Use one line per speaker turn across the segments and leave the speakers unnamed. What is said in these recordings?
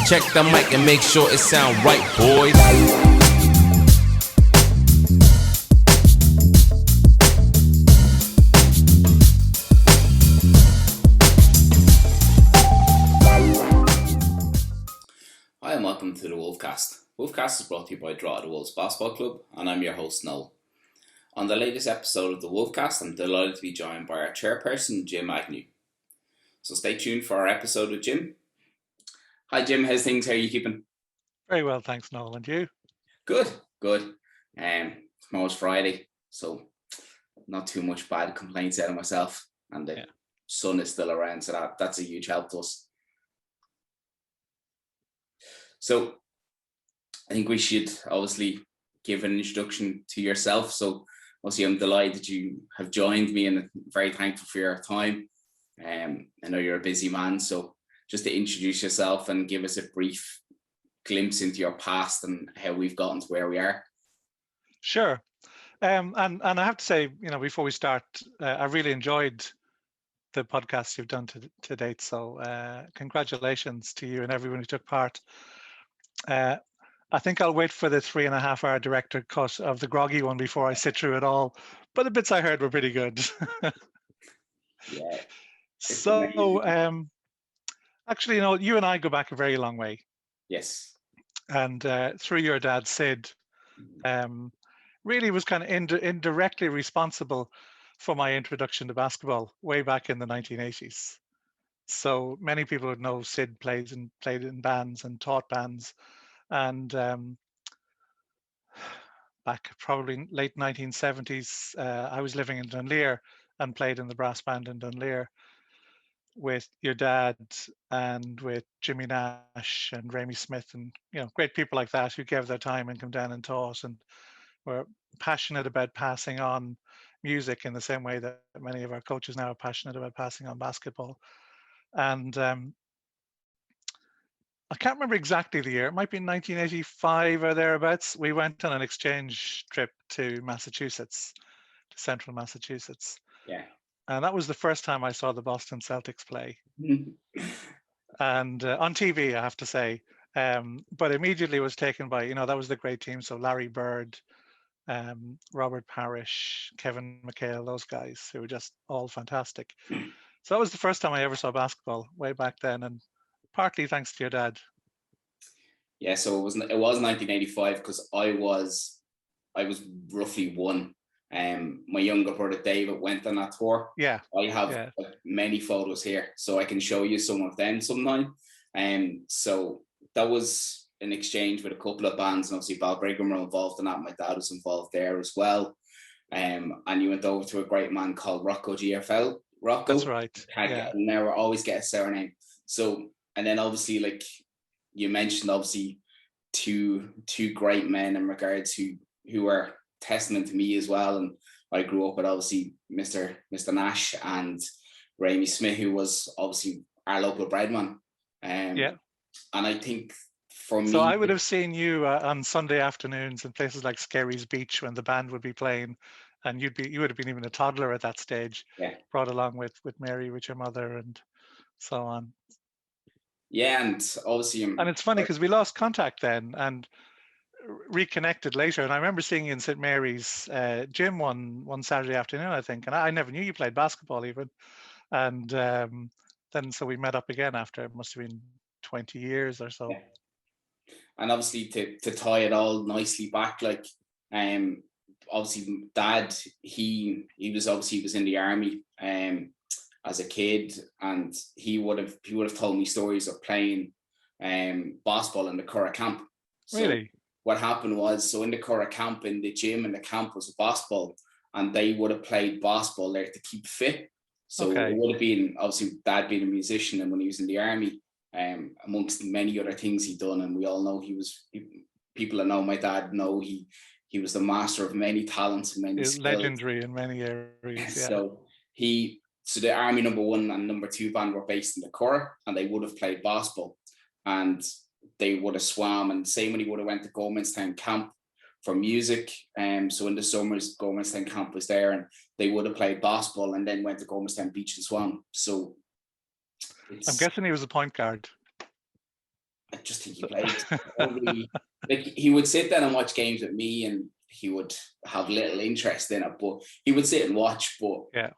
Check the mic and make sure it sound right, boys.
Hi and welcome to the WolfCast. WolfCast is brought to you by Drogheda Wolves Basketball Club, and I'm your host Noel. On the latest episode of the WolfCast, I'm delighted to be joined by our chairperson, Jim Agnew. So stay tuned for our episode with Jim. Hi Jim, how's things? How are you keeping?
Very well, thanks Noel. And you?
Good. Tomorrow's Friday, so not too much bad complaints out of myself, and the sun is still around, so that's a huge help to us. So I think we should obviously give an introduction to yourself. So obviously I'm delighted you have joined me and very thankful for your time. I know you're a busy man, so just to introduce yourself and give us a brief glimpse into your past and how we've gotten to where we are.
Sure. And I have to say, before we start, I really enjoyed the podcast you've done to date. So congratulations to you and everyone who took part. I think I'll wait for the 3.5 hour director cut of the groggy one before I sit through it all. But the bits I heard were pretty good.
Yeah.
So actually, you and I go back a very long way.
Yes.
And through your dad, Sid, really was kind of indirectly responsible for my introduction to basketball way back in the 1980s. So many people would know Sid played in bands and taught bands. And back probably late 1970s, I was living in Dunleer and played in the brass band in Dunleer with your dad and with Jimmy Nash and Ramey Smith and great people like that who gave their time and come down and taught and were passionate about passing on music in the same way that many of our coaches now are passionate about passing on basketball. And I can't remember exactly the year. It might be 1985 or thereabouts. We went on an exchange trip to Massachusetts, to central Massachusetts.
Yeah.
And that was the first time I saw the Boston Celtics play. And on TV, I have to say. But immediately was taken by, that was the great team. So Larry Bird, Robert Parrish, Kevin McHale, those guys who were just all fantastic. So that was the first time I ever saw basketball way back then, and partly thanks to your dad.
Yeah, so it was 1985 because I was roughly one. My younger brother David went on that tour.
Yeah,
I have many photos here, so I can show you some of them sometime. So that was an exchange with a couple of bands, and obviously Val Brigham were involved in that. My dad was involved there as well. And you went over to a great man called Rocco GFL. Rocco.
That's right.
Yeah. Never always get a surname. So, and then obviously, like you mentioned, obviously two great men in regards who were testament to me as well. And I grew up with obviously Mr. Nash and Ramey Smith, who was obviously our local breadman. And I think for me,
so I would have seen you on Sunday afternoons in places like Skerries Beach when the band would be playing, and you would have been even a toddler at that stage.
Yeah.
Brought along with Mary, with your mother, and so on.
Yeah, and obviously,
and it's funny because we lost contact then and reconnected later. And I remember seeing you in St. Mary's gym one Saturday afternoon, I think, and I never knew you played basketball even. And then so we met up again after it must have been 20 years or so.
Yeah. And obviously to tie it all nicely back, like obviously Dad, he was in the army as a kid, and he would have told me stories of playing basketball in the Curragh camp. So
really?
What happened was, so in the Curragh camp, in the gym in the camp was a basketball, and they would have played basketball there to keep fit. So it would have been obviously Dad being a musician, and when he was in the army, amongst many other things he'd done, and we all know people that know my dad know he was the master of many talents and many skills.
Legendary in many areas. Yeah.
So the Army number 1 and number 2 band were based in the Curragh, and they would have played basketball, and they would have swam. And same when he would have went to Gormanstown camp for music. So in the summers, Gormanstown camp was there, and they would have played basketball, and then went to Gormanstown Beach and swam. So
I'm guessing he was a point guard.
I just think he played probably, like, he would sit down and watch games with me, and he would have little interest in it, but he would sit and watch. But
yeah,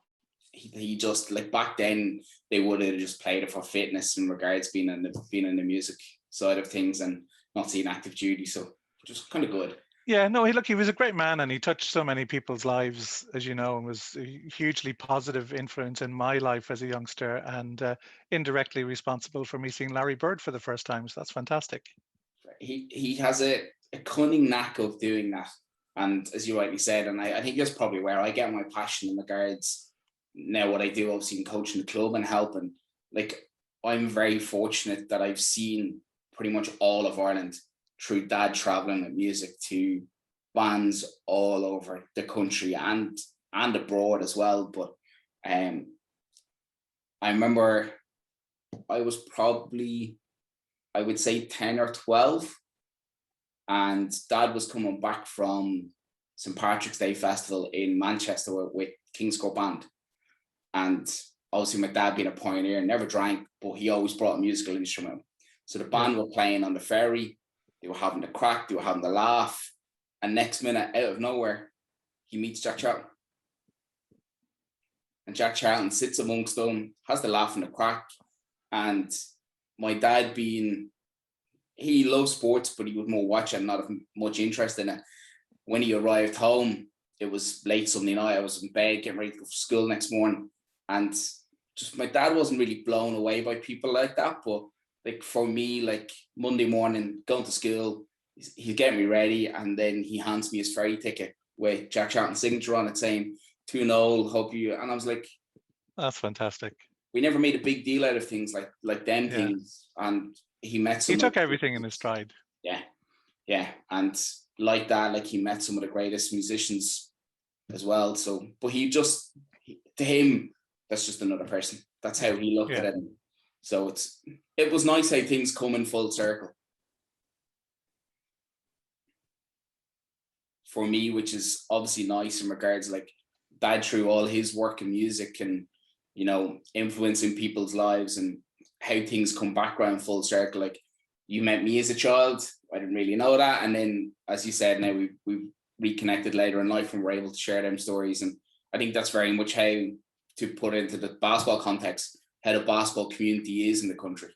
he just, like, back then they would have just played it for fitness in regards being in the music side of things and not seeing active duty. So just kind of good.
yeah. No, he was a great man, and he touched so many people's lives, as you know, and was a hugely positive influence in my life as a youngster, and indirectly responsible for me seeing Larry Bird for the first time. So that's fantastic.
He has a cunning knack of doing that, and as you rightly said, and I think that's probably where I get my passion in regards now what I do, obviously in coaching the club and helping. Like, I'm very fortunate that I've seen pretty much all of Ireland through Dad traveling with music to bands all over the country and abroad as well. But I remember I was probably, I would say, 10 or 12, and Dad was coming back from St. Patrick's Day Festival in Manchester with King's Court Band. And obviously my dad, being a pioneer, never drank, but he always brought a musical instrument. So the band were playing on the ferry, they were having the crack, they were having the laugh, and next minute, out of nowhere, he meets Jack Charlton. And Jack Charlton sits amongst them, has the laugh and the crack. And my dad, being, he loves sports, but he was more watching, not of much interest in it. When he arrived home, it was late Sunday night, I was in bed getting ready to go for school next morning. And just, my dad wasn't really blown away by people like that. But like, for me, like, Monday morning, going to school, he's getting me ready, and then he hands me his ferry ticket with Jack Charlton's signature on it, saying, "To Noel, hope you," and I was like,
That's fantastic.
we never made a big deal out of things like them things. And he met some,
he took everything in his stride.
Yeah. And like that, like, he met some of the greatest musicians as well. So, but to him, that's just another person. That's how he looked at it. So it was nice how things come in full circle for me, which is obviously nice in regards, like, Dad, through all his work in music and, you know, influencing people's lives and how things come back around full circle. Like, you met me as a child, I didn't really know that, and then, as you said, now we reconnected later in life and we're able to share them stories. And I think that's very much how, to put into the basketball context, how the basketball community is in the country.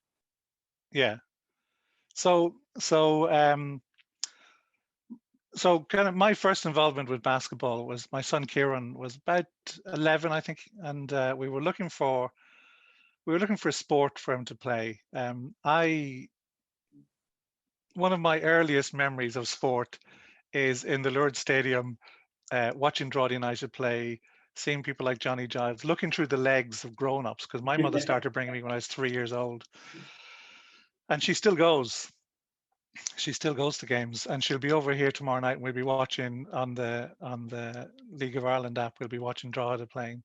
Yeah. So kind of my first involvement with basketball was, my son Kieran was about 11, I think, and we were looking for a sport for him to play. One of my earliest memories of sport is in the Lourdes Stadium, watching Drogheda United play, seeing people like Johnny Giles, looking through the legs of grown-ups, because my mother started bringing me when I was 3 years old, and she still goes. She still goes to games, and she'll be over here tomorrow night, and we'll be watching on the League of Ireland app. We'll be watching Drogheda playing.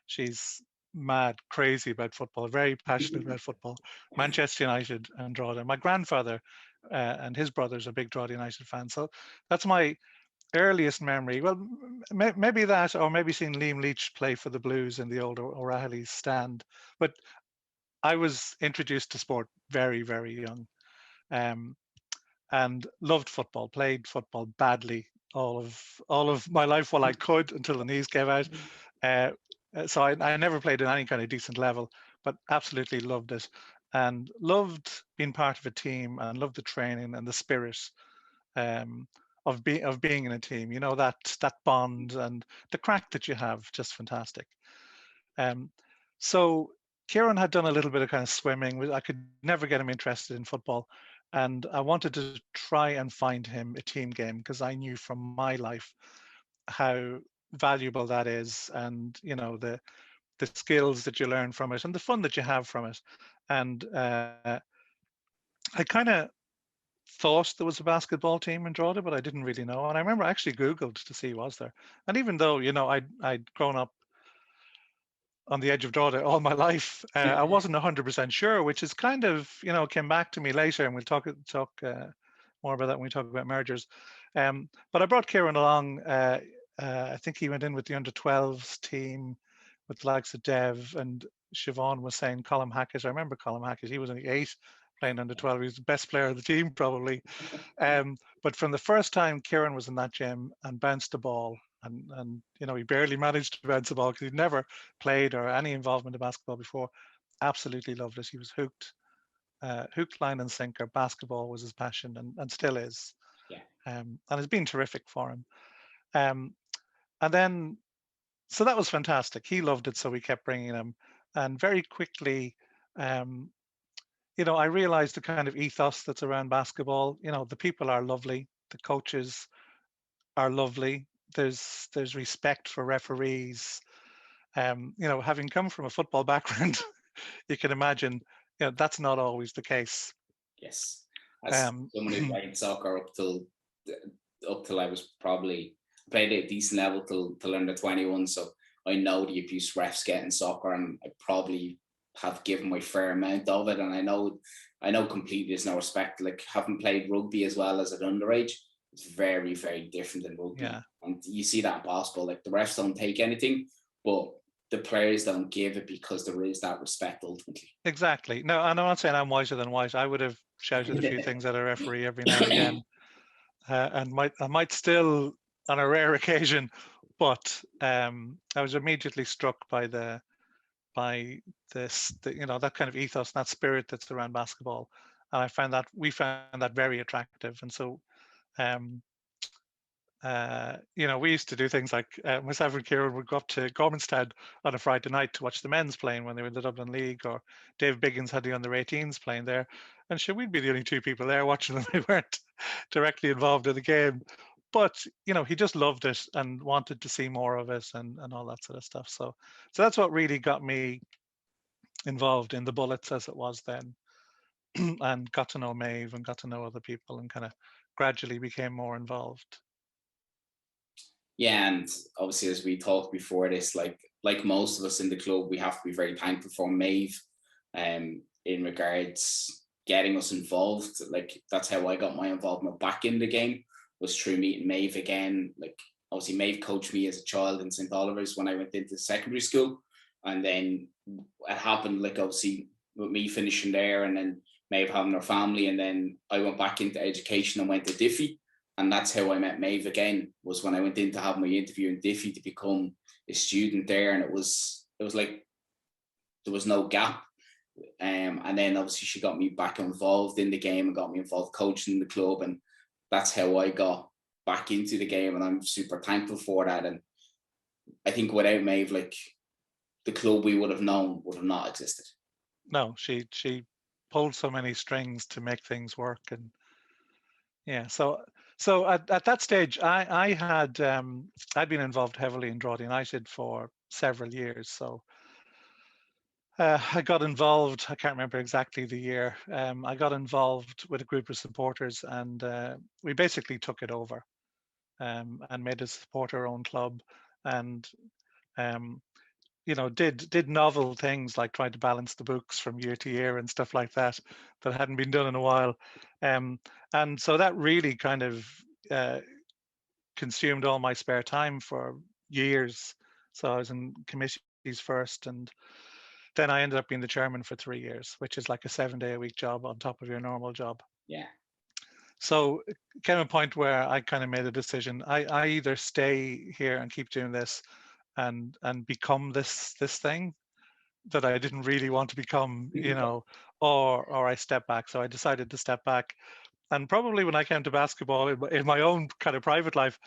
She's mad crazy about football, very passionate about football. Manchester United and Drogheda. My grandfather and his brothers are big Drogheda United fans, so that's my earliest memory. Well, maybe that, or maybe seeing Liam Leach play for the Blues in the old O'Reilly stand. But I was introduced to sport very, very young. And loved football, played football badly all of my life while I could, until the knees gave out. So I never played at any kind of decent level, but absolutely loved it, and loved being part of a team, and loved the training and the spirit of being in a team. You know, that bond and the crack that you have, just fantastic. So Kieran had done a little bit of kind of swimming. I could never get him interested in football, and I wanted to try and find him a team game, because I knew from my life how valuable that is, and, you know, the skills that you learn from it and the fun that you have from it. And I kind of thought there was a basketball team in Drogheda, but I didn't really know. And I remember I actually Googled to see was there. And even though, you know, I'd grown up on the edge of Drogheda all my life, I wasn't 100% sure, which is kind of, you know, came back to me later, and we'll talk more about that when we talk about mergers. But I brought Kieran along. I think he went in with the under 12s team with the likes of Dev, and Siobhan was saying Colm Hackett. I remember Colm Hackett. He was only 8, playing under 12. He was the best player of the team, probably. But from the first time Kieran was in that gym and bounced the ball, and he barely managed to bounce the ball because he'd never played or any involvement in basketball before. Absolutely loved it. He was hooked, line and sinker. Basketball was his passion, and still is.
Yeah.
And it's been terrific for him. And then, so that was fantastic. He loved it, so we kept bringing him. And very quickly, I realized the kind of ethos that's around basketball. The people are lovely. The coaches are lovely. There's respect for referees. Having come from a football background, you can imagine, that's not always the case.
Yes. As someone who played soccer up till I was probably played at a decent level till under 21, so I know the abuse refs get in soccer, and I probably have given my fair amount of it. And I know completely there's no respect. Like, having played rugby as well as at underage, it's very, very different than rugby.
Yeah.
And you see that in basketball. Like, the refs don't take anything, but the players don't give it because there is that respect ultimately.
Exactly. No, and I'm not saying I'm wiser than White. I would have shouted a few things at a referee every now and again, and I might still on a rare occasion, but I was immediately struck by that kind of ethos, that spirit that's around basketball, and we found that very attractive. And so, we used to do things like myself and Kieran would go up to Gormanstown on a Friday night to watch the men's playing when they were in the Dublin League, or Dave Biggins had the under-18s playing there, and sure, we'd be the only two people there watching them. We weren't directly involved in the game, but he just loved it and wanted to see more of it, and all that sort of stuff. So that's what really got me involved in the Bullets as it was then, and got to know Maeve and got to know other people, and kind of gradually became more involved.
Yeah, and obviously, as we talked before this, like most of us in the club, we have to be very thankful for Maeve, in regards getting us involved. Like, that's how I got my involvement back in the game, was through meeting Maeve again. Like, obviously, Maeve coached me as a child in St. Oliver's when I went into secondary school, and then it happened, like, obviously with me finishing there, and then Maeve having her family, and then I went back into education and went to Diffie. And that's how I met Maeve again, was when I went in to have my interview in Diffie to become a student there. And it was like there was no gap. And then obviously she got me back involved in the game and got me involved coaching in the club. And that's how I got back into the game. And I'm super thankful for that. And I think without Maeve, like, the club we would have known would have not existed.
No, she pulled so many strings to make things work. And yeah, so at that stage, I had I'd been involved heavily in Drogheda United for several years. So I got involved. I can't remember exactly the year. I got involved with a group of supporters, and we basically took it over, and made a supporter-owned club, and did novel things like trying to balance the books from year to year and stuff like that hadn't been done in a while. And so that really kind of consumed all my spare time for years. So I was in committees first, and then I ended up being the chairman for 3 years, which is like a 7-day-a-week job on top of your normal job.
Yeah.
So it came a point where I kind of made a decision. I either stay here and keep doing this and become this thing that I didn't really want to become, or I step back. So I decided to step back. And probably when I came to basketball in my own kind of private life,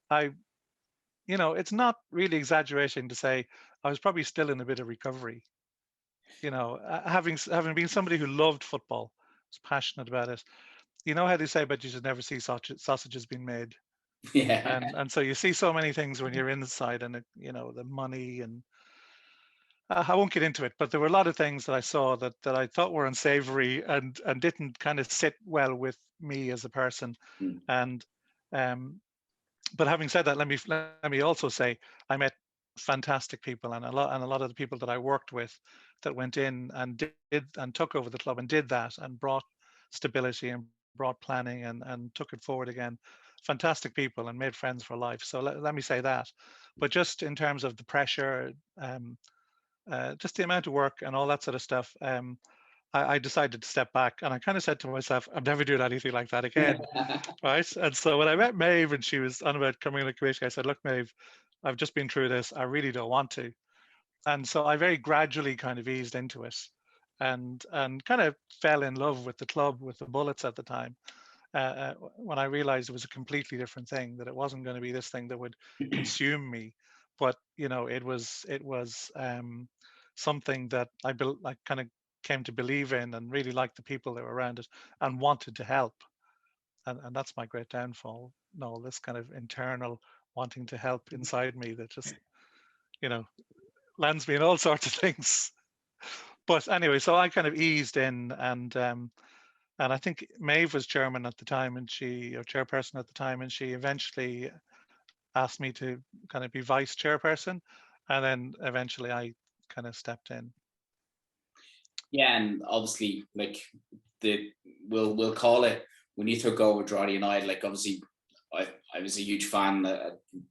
it's not really exaggerating to say I was probably still in a bit of recovery. Having been somebody who loved football, was passionate about it. You know how they say, but you should never see sausages being made.
Yeah.
And so you see so many things when you're inside, and the money, and I won't get into it, but there were a lot of things that I saw that I thought were unsavory and didn't kind of sit well with me as a person. And but having said that, let me also say I met fantastic people, and a lot of the people that I worked with that went in and did and took over the club and did that and brought stability and brought planning and took it forward again. Fantastic people, and made friends for life. So let me say that. But just in terms of the pressure, just the amount of work and all that sort of stuff, I decided to step back, and I kind of said to myself, I'm never doing anything like that again, right? And so when I met Maeve and she was on about coming to the committee, I said, look, Maeve, I've just been through this. I really don't want to. And so I very gradually kind of eased into it, and kind of fell in love with the club, with the Bullets at the time. When I realized it was a completely different thing, that it wasn't going to be this thing that would consume me, but it was something that I kind of came to believe in, and really liked the people that were around it and wanted to help. And that's my great downfall. No, this kind of internal wanting to help inside me that just you know lands me in all sorts of things. But anyway, so I kind of eased in, and I think Maeve was chairman at the time, and or chairperson at the time, and she eventually asked me to kind of be vice chairperson, and then eventually I kind of stepped in.
Yeah, and obviously, like the we'll call it, when you took over Drogheda United, like obviously I was a huge fan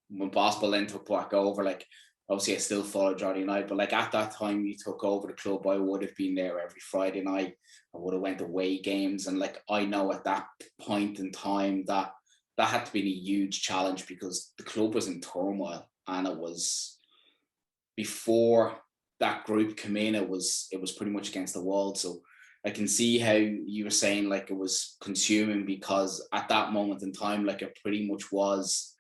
when basketball then took back over. Like obviously I still followed Drogheda United, but like at that time you took over the club, I would have been there every Friday night. I would have went away games, and like I know at that point in time that that had to be a huge challenge, because the club was in turmoil, and it was before that group came in, it was pretty much against the wall. So I can see how you were saying like it was consuming, because at that moment in time, like it pretty much was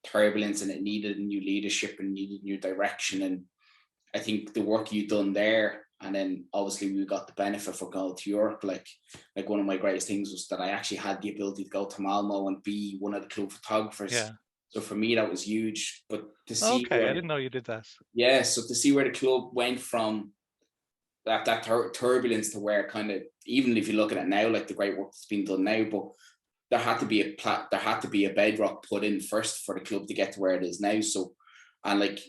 turbulence, and it needed new leadership and needed new direction. And I think the work you done there, and then obviously we got the benefit for going to Europe. Like one of my greatest things was that I actually had the ability to go to Malmo and be one of the club photographers.
Yeah.
So for me that was huge. But to see
Okay, I didn't know you did that.
yeah, so to see where the club went from that turbulence to where kind of, even if you look at it now, like the great work that's been done now, but there had to be a bedrock put in first for the club to get to where it is now. So, and like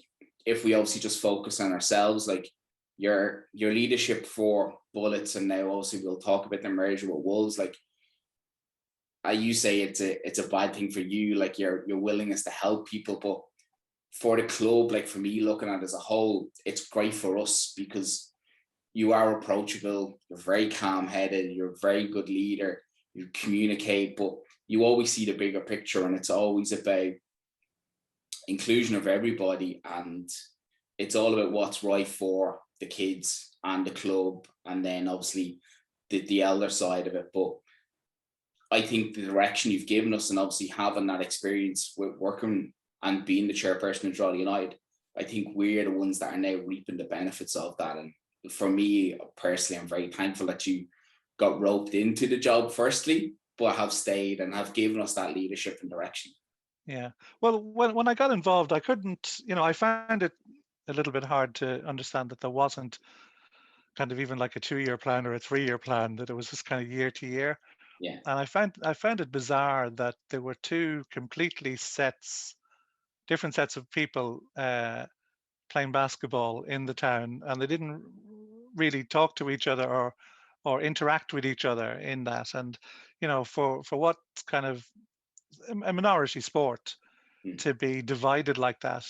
if we obviously just focus on ourselves, like your leadership for Bullets, and now obviously we'll talk about the merger with Wolves, like you say it's a bad thing for you, like your willingness to help people, but for the club, like for me looking at it as a whole, it's great for us because you are approachable, you're very calm headed, you're a very good leader, you communicate, but you always see the bigger picture, and it's always about inclusion of everybody, and it's all about what's right for the kids and the club, and then obviously the elder side of it. But I think the direction you've given us, and obviously having that experience with working and being the chairperson of Drogheda United, I think we're the ones that are now reaping the benefits of that. And for me personally, I'm very thankful that you got roped into the job firstly, but have stayed and have given us that leadership and direction.
Yeah. Well, when I got involved, I couldn't, I found it a little bit hard to understand that there wasn't kind of even like a 2-year plan or a 3-year plan, that it was just kind of year to year.
Yeah.
And I found it bizarre that there were two completely different sets of people playing basketball in the town, and they didn't really talk to each other or interact with each other in that. And for what kind of a minority sport
Mm.
to be divided like that,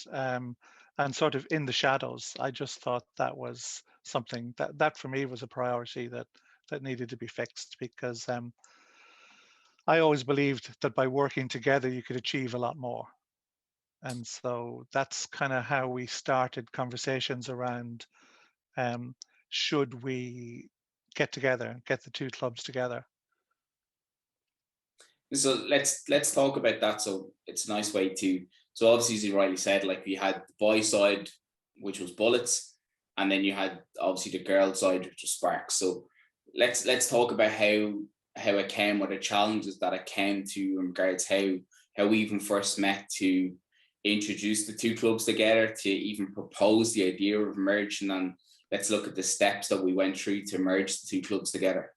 and sort of in the shadows, I just thought that was something that for me was a priority that needed to be fixed, because I always believed that by working together you could achieve a lot more. And so that's kind of how we started conversations around, um, should we get together, get the two clubs together.
So let's talk about that. So it's a nice way to, so obviously as you rightly said, like we had the boy side, which was Bullets, and then you had obviously the girl side, which was Sparks. So let's talk about how it came, or the challenges that it came to in regards how we even first met to introduce the two clubs together, to even propose the idea of merging, and let's look at the steps that we went through to merge the two clubs together.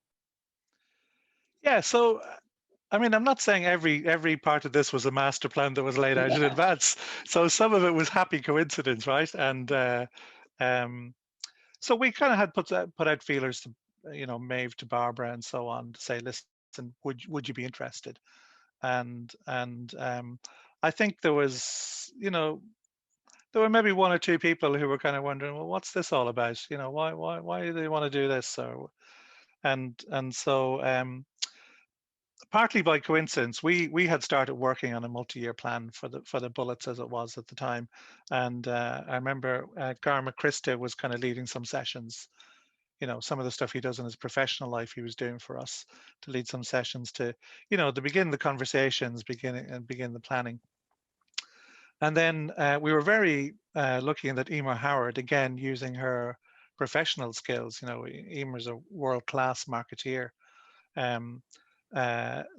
Yeah, so I mean, I'm not saying every part of this was a master plan that was laid out in advance. So some of it was happy coincidence, right? And um, so we kind of had put out feelers to, Maeve, to Barbara, and so on, to say, listen, would you be interested? And I think there were maybe one or two people who were kind of wondering, well, what's this all about? Why do they want to do this? and so partly by coincidence, we had started working on a multi-year plan for the Bullets as it was at the time, and I remember Garma Krista was kind of leading some sessions. Some of the stuff he does in his professional life, he was doing for us to lead some sessions to, to begin the conversations, begin the planning. And then we were very lucky in that Emer Howard, again, using her professional skills, Emer's a world-class marketeer,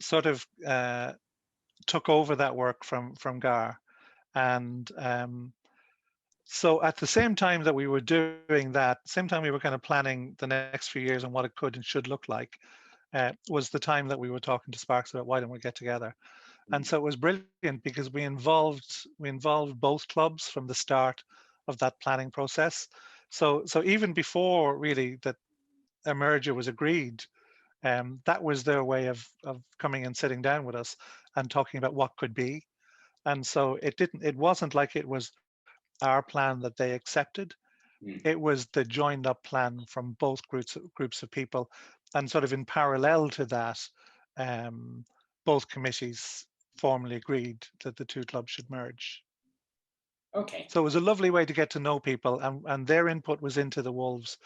sort of took over that work from Gar. And so at the same time that we were doing that, same time we were kind of planning the next few years and what it could and should look like, was the time that we were talking to Sparks about why don't we get together. And so it was brilliant because we involved both clubs from the start of that planning process. So even before really that a merger was agreed, that was their way of coming and sitting down with us and talking about what could be. And so it wasn't like it was our plan that they accepted. It was the joined up plan from both groups of people, and sort of in parallel to that, both committees formally agreed that the two clubs should merge.
Okay.
So it was a lovely way to get to know people, and their input was into the Wolves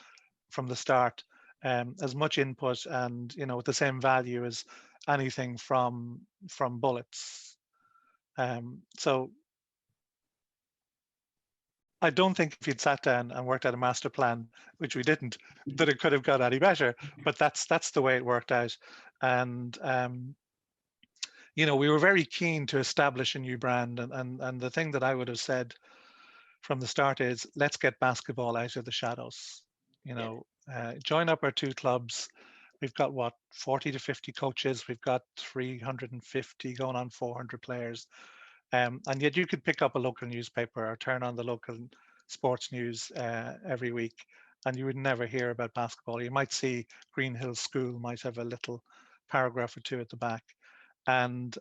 from the start, as much input and with the same value as anything from Bullets. So I don't think if you'd sat down and worked out a master plan, which we didn't, that it could have got any better. But that's the way it worked out. And we were very keen to establish a new brand. And the thing that I would have said from the start is, let's get basketball out of the shadows. Join up our two clubs. We've got 40 to 50 coaches. We've got 350 going on 400 players. And yet you could pick up a local newspaper or turn on the local sports news every week, and you would never hear about basketball. You might see Green Hill School might have a little paragraph or two at the back. And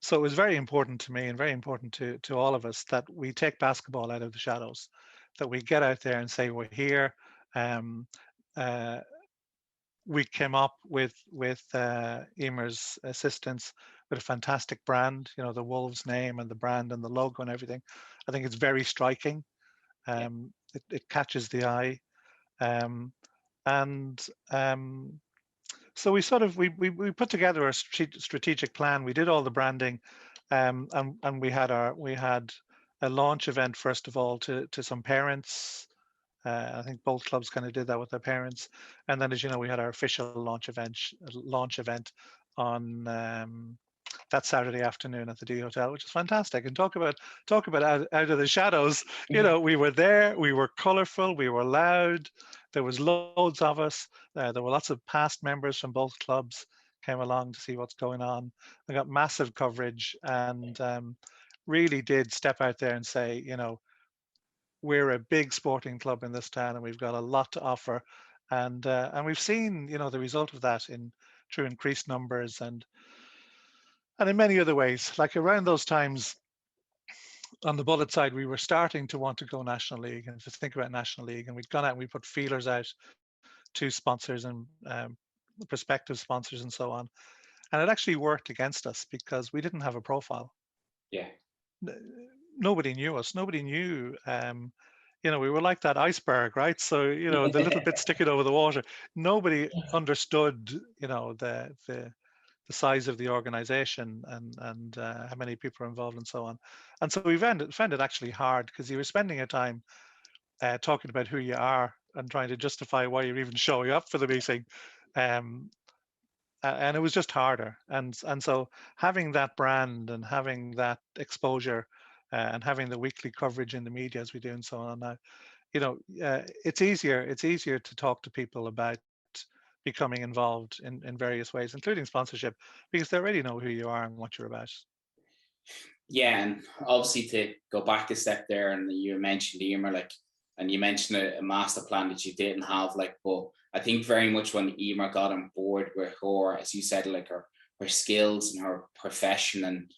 so it was very important to me and very important to all of us that we take basketball out of the shadows, that we get out there and say we're here. We came up with Emer's assistance with a fantastic brand, the Wolves name and the brand and the logo and everything. I think it's very striking. It catches the eye. So we put together a strategic plan. We did all the branding, and we had a launch event first of all to some parents. I think both clubs kind of did that with their parents, and then, as you know, we had our official launch event on that Saturday afternoon at the D Hotel, which is fantastic. And talk about out of the shadows. We were there, we were colourful, we were loud. There was loads of us. There were lots of past members from both clubs came along to see what's going on. We got massive coverage and really did step out there and say, we're a big sporting club in this town and we've got a lot to offer. And we've seen, the result of that through increased numbers and in many other ways. Like around those times on the Bullet side, we were starting to want to go National League and to think about National League. And we'd gone out and we put feelers out to sponsors and prospective sponsors and so on. And it actually worked against us because we didn't have a profile.
Yeah.
Nobody knew us. Nobody knew, we were like that iceberg, right? So, the little bit sticking over the water. Nobody understood, the size of the organization and how many people are involved and so on. And so we found it actually hard because you were spending your time talking about who you are and trying to justify why you're even showing up for the meeting. And it was just harder. And so having that brand and having that exposure and having the weekly coverage in the media as we do and so on now, it's easier to talk to people about becoming involved in various ways, including sponsorship, because they already know who you are and what you're about.
Yeah, and obviously to go back a step there, and you mentioned Emer, and you mentioned a master plan that you didn't have, but I think very much when Emer got on board with her, as you said, her skills and her profession and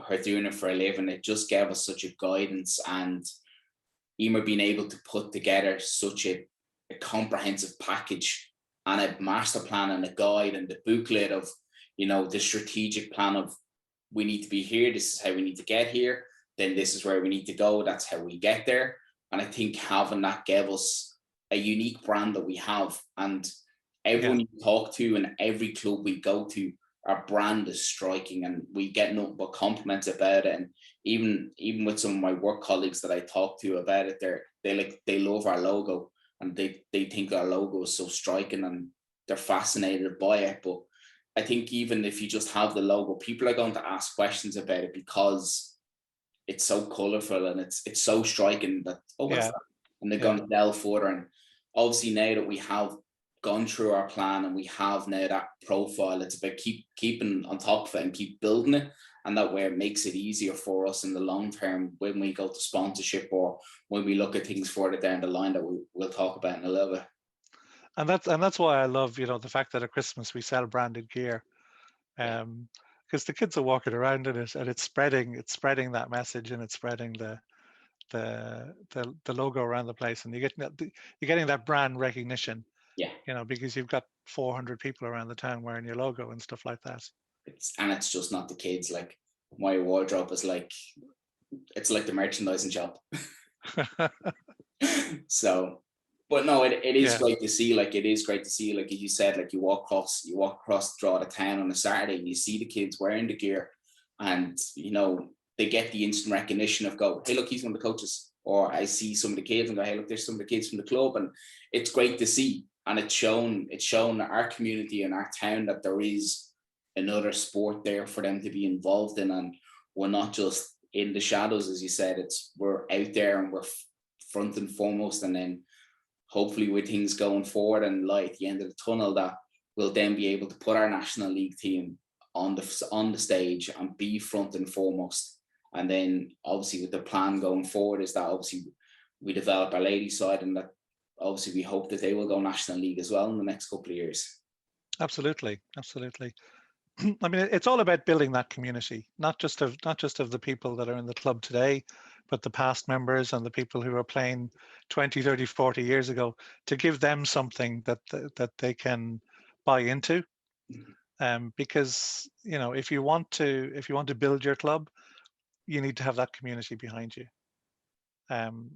her doing it for a living, it just gave us such a guidance, and Emer being able to put together such a comprehensive package and a master plan and a guide and the booklet of, the strategic plan of, we need to be here, this is how we need to get here, then this is where we need to go, that's how we get there. And I think having that gave us a unique brand that we have, and everyone you talk to and every club we go to, our brand is striking, and we get nothing but compliments about it. And even with some of my work colleagues that I talk to about it, they love our logo, and they think our logo is so striking, and they're fascinated by it. But I think even if you just have the logo, people are going to ask questions about it because it's so colorful and it's so striking that, what's that? And they're going to delve further. And obviously now that we have gone through our plan and we have now that profile, it's about keeping on top of it and keep building it. And that way it makes it easier for us in the long term when we go to sponsorship, or when we look at things further down the line that we'll talk about in a little bit.
And that's why I love, the fact that at Christmas we sell branded gear, because the kids are walking around in it, and it's spreading that message, and it's spreading the logo around the place, and you're getting that brand recognition. Because you've got 400 people around the town wearing your logo and stuff like that.
It's just not the kids. Like, my wardrobe is it's like the merchandising shop. So, but no, it is great to see. Like, it is great to see. Like you said, like you walk across Drogheda town on a Saturday, and you see the kids wearing the gear, and they get the instant recognition of, go, hey, look, he's one of the coaches. Or I see some of the kids and go, hey, look, there's some of the kids from the club, and it's great to see. And it's shown our community and our town that there is another sport there for them to be involved in, and we're not just in the shadows, as you said. We're out there and we're front and foremost. And then hopefully with things going forward and light at the end of the tunnel, that we'll then be able to put our National League team on the stage and be front and foremost. And then obviously with the plan going forward is that obviously we develop our ladies side, and that obviously we hope that they will go National League as well in the next couple of years. Absolutely.
I mean, it's all about building that community, not just of the people that are in the club today, but the past members and the people who are playing 20, 30, 40 years ago, to give them something that they can buy into. Because if you want to build your club, you need to have that community behind you. And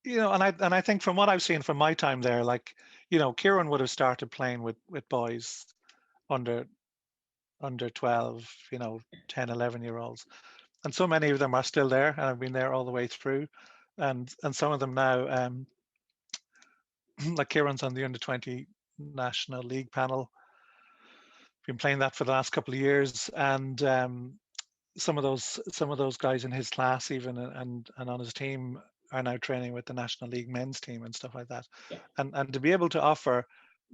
I think from what I've seen from my time there, like, Kieran would have started playing with boys under 12, 10, 11-year-olds. And so many of them are still there and have been there all the way through. And some of them now, like Kieran's on the under 20 National League panel, been playing that for the last couple of years. And some of those guys in his class even and on his team are now training with the National League men's team and stuff like that. And to be able to offer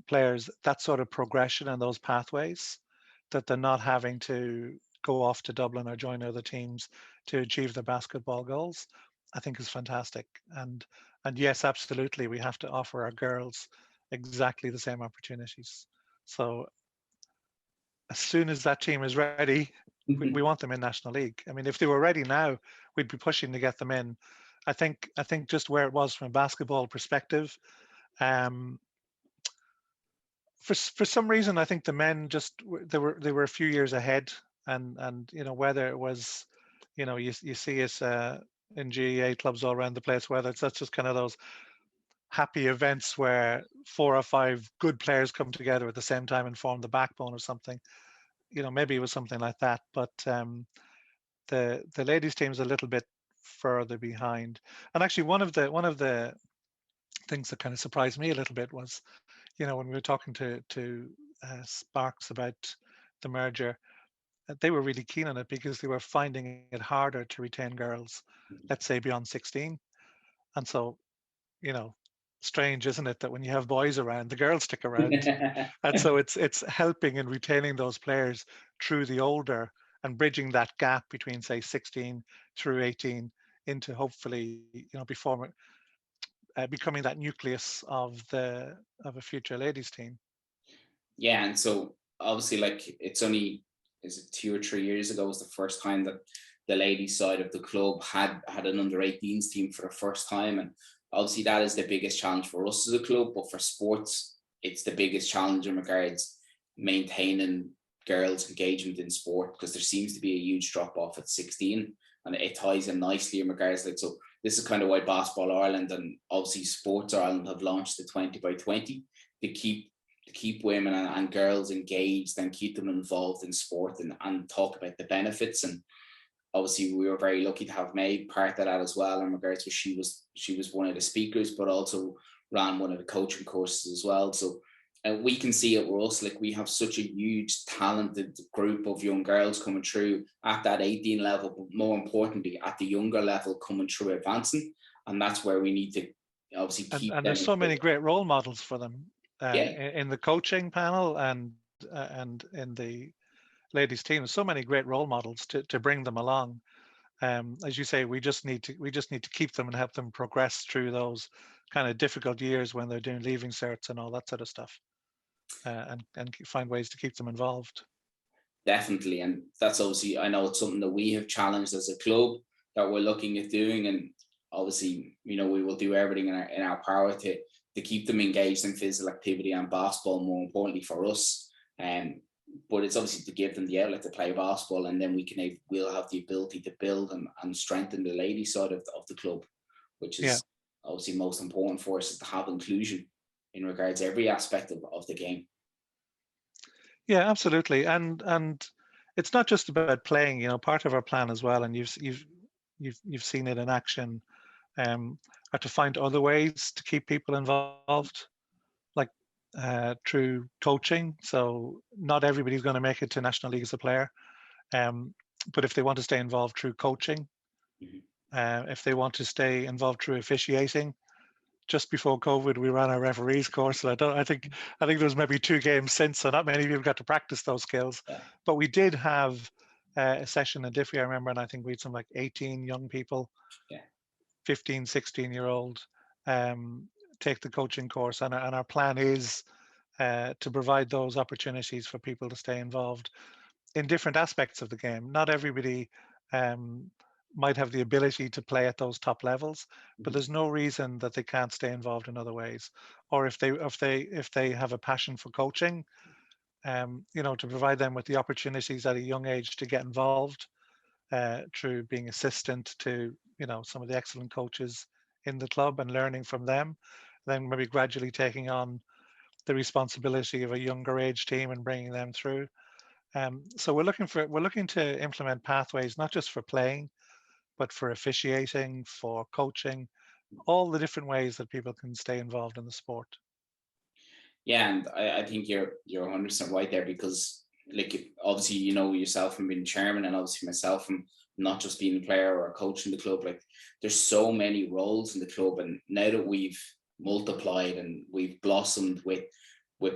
players that sort of progression and those pathways, that they're not having to go off to Dublin or join other teams to achieve their basketball goals, I think is fantastic. And yes, absolutely, we have to offer our girls exactly the same opportunities. So as soon as that team is ready, we want them in National League. I mean, if they were ready now, we'd be pushing to get them in. I think just where it was from a basketball perspective, for some reason, I think the men they were a few years ahead, and whether it was, you see us in GAA clubs all around the place, whether that's just kind of those happy events where 4 or 5 good players come together at the same time and form the backbone of something. Maybe it was something like that, but the ladies team's a little bit further behind. And actually, one of the things that kind of surprised me a little bit was, when we were talking to Sparks about the merger, they were really keen on it because they were finding it harder to retain girls, let's say beyond 16. And so, strange, isn't it, that when you have boys around, the girls stick around. And so it's helping in retaining those players through the older and bridging that gap between, say, 16 through 18 into hopefully, before becoming that nucleus of a future ladies team.
Yeah, and so obviously, like, it's only, is it 2 or 3 years ago was the first time that the ladies side of the club had an under 18s team for the first time. And obviously that is the biggest challenge for us as a club, but for sports, it's the biggest challenge in regards maintaining girls' engagement in sport, because there seems to be a huge drop off at 16, and it ties in nicely in regards like, so this is kind of why Basketball Ireland and obviously Sports Ireland have launched the 20 by 20 to keep women and girls engaged and keep them involved in sport, and talk about the benefits. And obviously we were very lucky to have May part of that as well, in regards to she was one of the speakers, but also ran one of the coaching courses as well. So we can see it with us, like we have such a huge talented group of young girls coming through at that 18 level, but more importantly at the younger level coming through advancing, and that's where we need to obviously keep
and
them.
there's so many great role models for them in the coaching panel and in the ladies team. There's so many great role models to bring them along. As you say, we just need to keep them and help them progress through those kind of difficult years when they're doing leaving certs and all that sort of stuff, and find ways to keep them involved.
Definitely, and that's obviously, I know it's something that we have challenged as a club that we're looking at doing, and obviously, we will do everything in our power to keep them engaged in physical activity and basketball, more importantly for us. But it's obviously to give them the outlet to play basketball, and then we'll have the ability to build and strengthen the ladies side of the club, which is obviously most important for us, is to have inclusion in regards to every aspect of the game.
Yeah, absolutely, and it's not just about playing. Part of our plan as well, and you've seen it in action, are to find other ways to keep people involved, like through coaching. So not everybody's going to make it to National League as a player, but if they want to stay involved through coaching, if they want to stay involved through officiating. Just before COVID, we ran our referees course. And I think there was maybe 2 games since, so not many people got to practice those skills.
Yeah.
But we did have a session in Diffie, I remember, and I think we had some like 18 young people, 15, 16-year-old, take the coaching course. And our plan is to provide those opportunities for people to stay involved in different aspects of the game. Not everybody might have the ability to play at those top levels, but there's no reason that they can't stay involved in other ways. Or if they have a passion for coaching, to provide them with the opportunities at a young age to get involved through being assistant to some of the excellent coaches in the club and learning from them, then maybe gradually taking on the responsibility of a younger age team and bringing them through. So we're looking to implement pathways, not just for playing, but for officiating, for coaching, all the different ways that people can stay involved in the sport.
Yeah, and I think you're 100% right there, because like obviously yourself from being chairman, and obviously myself from not just being a player or a coach in the club, like there's so many roles in the club, and now that we've multiplied and we've blossomed with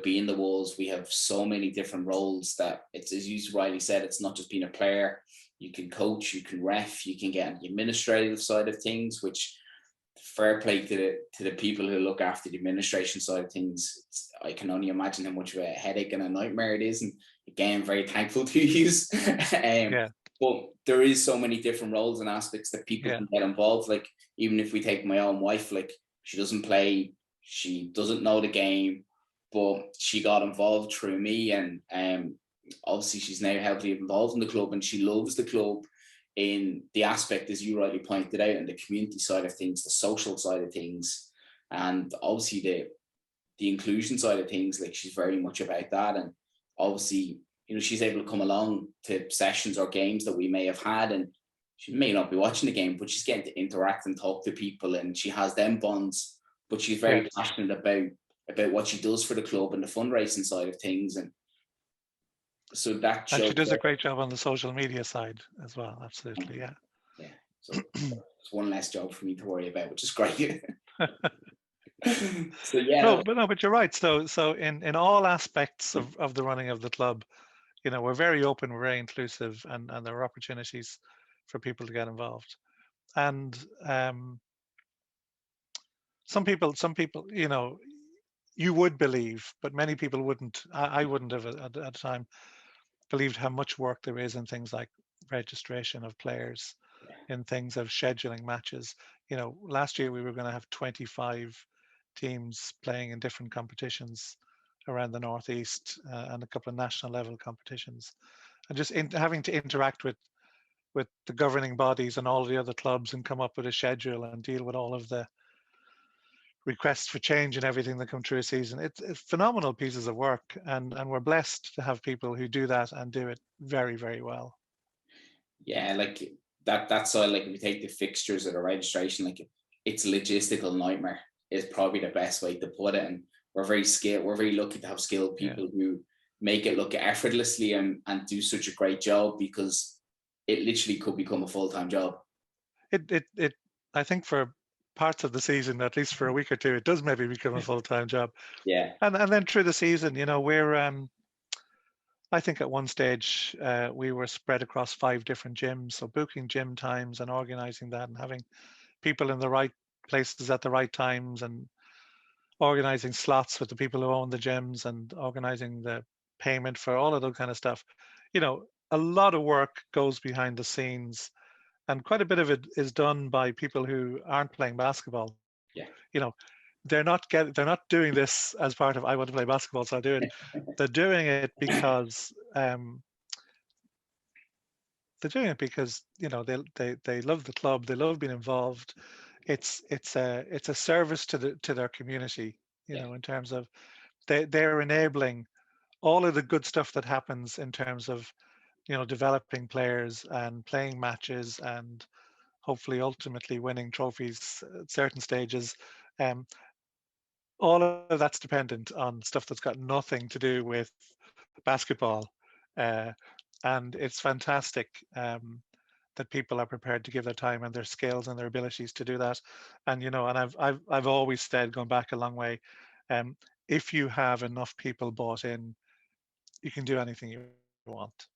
being the Wolves, we have so many different roles that it's, as you rightly said, it's not just being a player. You can coach, you can ref, you can get on the administrative side of things, which fair play to the people who look after the administration side of things. I can only imagine how much of a headache and a nightmare it is, and again, very thankful to use. But there is so many different roles and aspects that people can get involved. Like even if we take my own wife, like she doesn't play, she doesn't know the game, but she got involved through me, and obviously she's now heavily involved in the club, and she loves the club in the aspect, as you rightly pointed out, in the community side of things, the social side of things, and obviously the inclusion side of things. Like she's very much about that, and obviously she's able to come along to sessions or games that we may have had, and she may not be watching the game, but she's getting to interact and talk to people, and she has them bonds. But she's very passionate about what she does for the club and the fundraising side of things, and so that shows.
And she does a great job on the social media side as well. Absolutely, yeah.
So it's one less job for me to worry about, which is great. So
but you're right. So in all aspects of the running of the club, we're very open, we're very inclusive, and there are opportunities for people to get involved. And some people, you would believe, but many people wouldn't. I wouldn't have at the time believed how much work there is in things like registration of players, in things of scheduling matches. Last year we were going to have 25 teams playing in different competitions around the Northeast, and a couple of national level competitions, and just having to interact with the governing bodies and all the other clubs and come up with a schedule and deal with all of the requests for change and everything that come through a season. It's phenomenal pieces of work, and we're blessed to have people who do that and do it very, very well.
Yeah, like that's all. Like, if you take the fixtures of the registration, like, it's a logistical nightmare is probably the best way to put it. And we're very skilled. We're very lucky to have skilled people who make it look effortlessly and do such a great job, because it literally could become a full-time job.
It I think for parts of the season, at least for a week or two, it does maybe become a full-time job.
Yeah.
And then through the season, we're I think at one stage we were spread across 5 different gyms. So booking gym times and organizing that and having people in the right places at the right times, and organizing slots with the people who own the gyms, and organizing the payment for all of that kind of stuff. A lot of work goes behind the scenes, and quite a bit of it is done by people who aren't playing basketball.
Yeah.
They're not doing this as part of, I want to play basketball, so I'll do it. They're doing it because they love the club, they love being involved. It's a service to their community, in terms of they're enabling all of the good stuff that happens in terms of developing players and playing matches and hopefully ultimately winning trophies at certain stages. All of that's dependent on stuff that's got nothing to do with basketball, uh, and it's fantastic that people are prepared to give their time and their skills and their abilities to do that. And I've always said, going back a long way, if you have enough people bought in, you can do anything you want.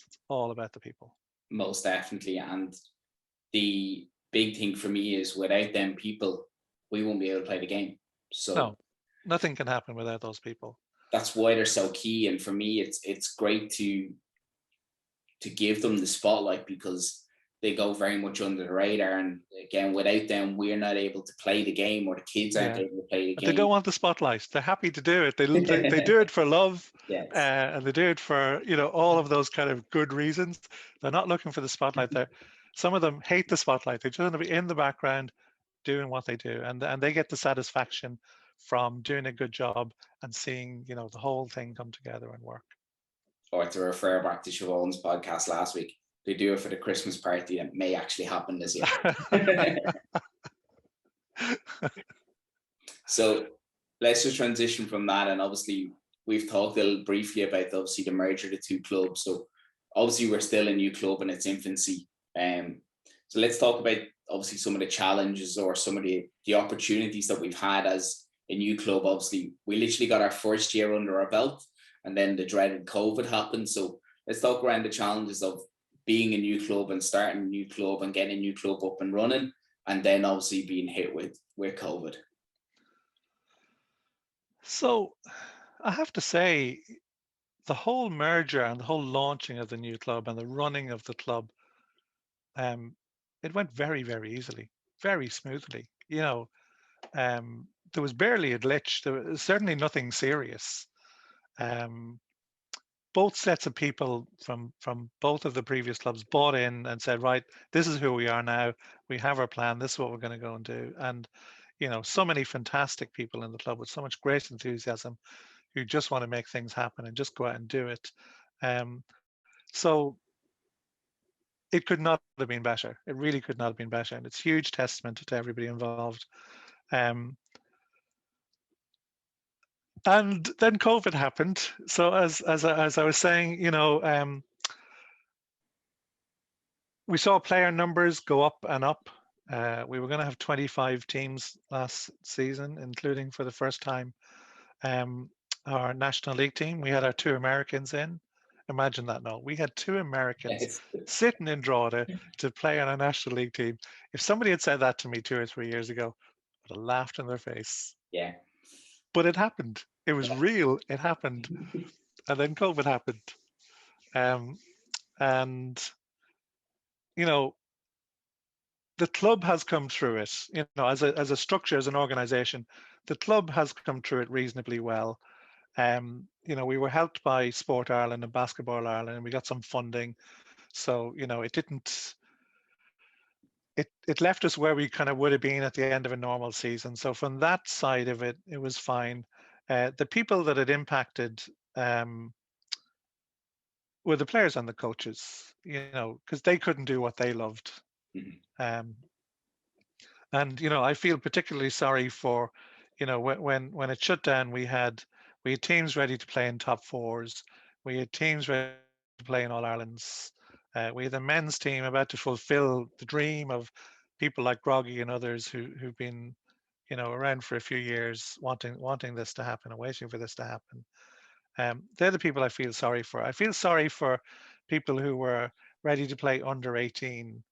It's all about the people.
Most definitely. And the big thing for me is, without them people, we won't be able to play the game. So
No, nothing can happen without those people.
that's why they're so key. And for me, it's great to give them the spotlight, because they go very much under the radar. And again, without them, we're not able to play the game, or the kids aren't able to play the
But
game.
they don't want the spotlight. They're happy to do it. They do it for love,
Yes.
and they do it for all of those kind of good reasons. They're not looking for the spotlight. Some of them hate the spotlight. They just want to be in the background doing what they do, and they get the satisfaction from doing a good job and seeing the whole thing come together and work.
Or, to refer back to Siobhan's podcast last week, they do it for the Christmas party that may actually happen this year. So let's just transition from that. And obviously, we've talked a little briefly about obviously the merger of the two clubs. So obviously, we're still a new club in its infancy. So let's talk about obviously some of the challenges, or some of the opportunities that we've had as a new club. Obviously, we literally got our first year under our belt, and then the dreaded COVID happened. So let's talk around the challenges of being a new club and starting a new club and getting a new club up and running, and then obviously being hit with COVID.
So I have to say, the whole merger and the whole launching of the new club and the running of the club, it went very, very easily, very smoothly. There was barely a glitch. There was certainly nothing serious. Both sets of people from both of the previous clubs bought in and said, right, this is who we are now. We have our plan. This is what we're going to go and do. And so many fantastic people in the club with so much great enthusiasm, who just want to make things happen and just go out and do it. So it could not have been better. It really could not have been better. And it's huge testament to everybody involved. And then COVID happened. So as I was saying, we saw player numbers go up and up. We were going to have 25 teams last season, including for the first time our National League team. We had our 2 Americans in. Imagine that, Noel. We had 2 Americans
Yes.
sitting in Drogheda to play on a National League team. If somebody had said that to me 2 or 3 years ago, I would have laughed in their face.
Yeah.
But it happened. It was real. It happened. And then COVID happened. And, the club has come through it, as a structure, as an organization. The club has come through it reasonably well. We were helped by Sport Ireland and Basketball Ireland, and we got some funding. So, it didn't, it left us where we kind of would have been at the end of a normal season. So from that side of it, it was fine. The people that it impacted were the players and the coaches, because they couldn't do what they loved.
Mhm.
And I feel particularly sorry for, when it shut down, we had teams ready to play in top fours, we had teams ready to play in All Irelands, we had the men's team about to fulfil the dream of people like Groggy and others who've been, around for a few years, wanting this to happen and waiting for this to happen. They're the people I feel sorry for. I feel sorry for people who were ready to play under 18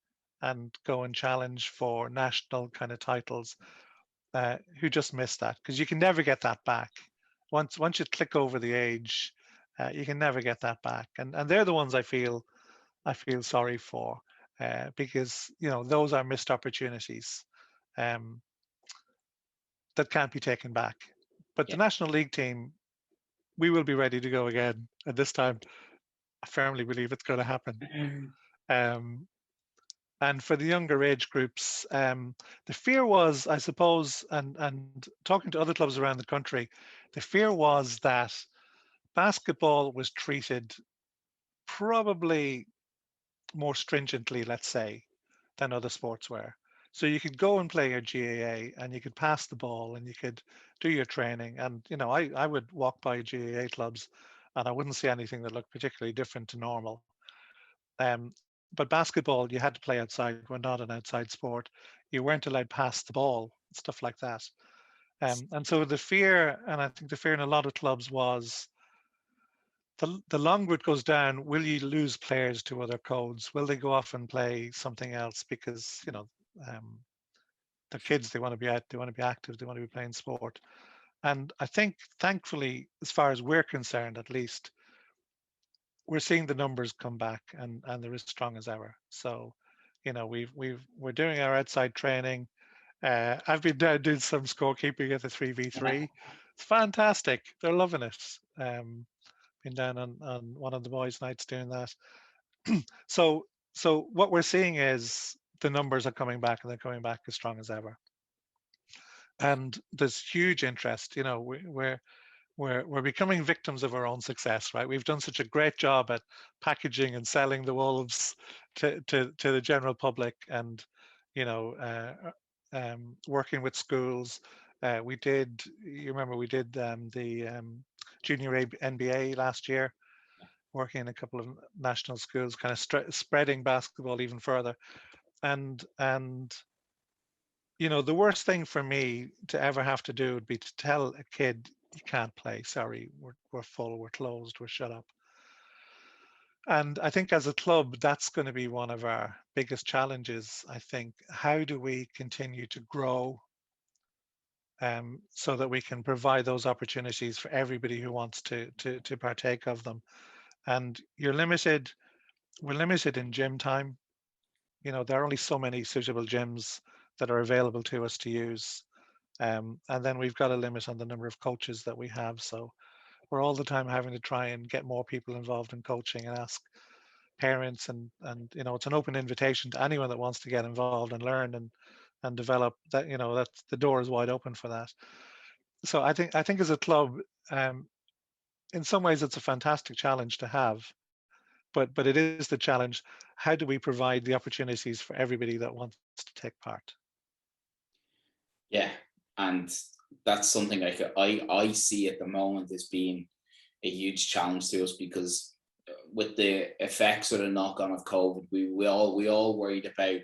and go and challenge for national kind of titles, who just missed that, because you can never get that back. Once you click over the age, you can never get that back. And they're the ones I feel sorry for, because those are missed opportunities um, that can't be taken back. But the
Yeah.
National League team, we will be ready to go again. And this time, I firmly believe it's going to happen. Um, and for the younger age groups, the fear was, I suppose, and talking to other clubs around the country, the fear was that basketball was treated probably more stringently, let's say, than other sports were. So you could go and play your GAA and you could pass the ball and you could do your training. And, I would walk by GAA clubs and I wouldn't see anything that looked particularly different to normal. But basketball, you had to play outside. We're not an outside sport. You weren't allowed to pass the ball, stuff like that. And so the fear, and I think the fear in a lot of clubs was, the longer it goes down, will you lose players to other codes? Will they go off and play something else because they're kids? They want to be out. They want to be active. They want to be playing sport. And I think, thankfully, as far as we're concerned, at least, we're seeing the numbers come back and they're as strong as ever. So, we're doing our outside training. I've been doing some scorekeeping at the 3v3. It's fantastic. They're loving it. Been down on one of the boys' nights doing that. So what we're seeing is the numbers are coming back and they're coming back as strong as ever. And there's huge interest. We're becoming victims of our own success, right? We've done such a great job at packaging and selling the Wolves to the general public, and working with schools. You remember we did the junior NBA last year, working in a couple of national schools, kind of spreading basketball even further. And the worst thing for me to ever have to do would be to tell a kid, you can't play. Sorry, we're full, we're closed, we're shut up. And I think as a club, that's going to be one of our biggest challenges. I think, how do we continue to grow so that we can provide those opportunities for everybody who wants to partake of them? And we're limited in gym time. There are only so many suitable gyms that are available to us to use. And then we've got a limit on the number of coaches that we have. So we're all the time having to try and get more people involved in coaching and ask parents, and it's an open invitation to anyone that wants to get involved and learn and develop. That that the door is wide open for that. So I think as a club, in some ways it's a fantastic challenge to have, but it is the challenge. How do we provide the opportunities for everybody that wants to take part?
Yeah, and that's something I see at the moment as being a huge challenge to us, because with the effects of the knock-on of COVID, we all worried about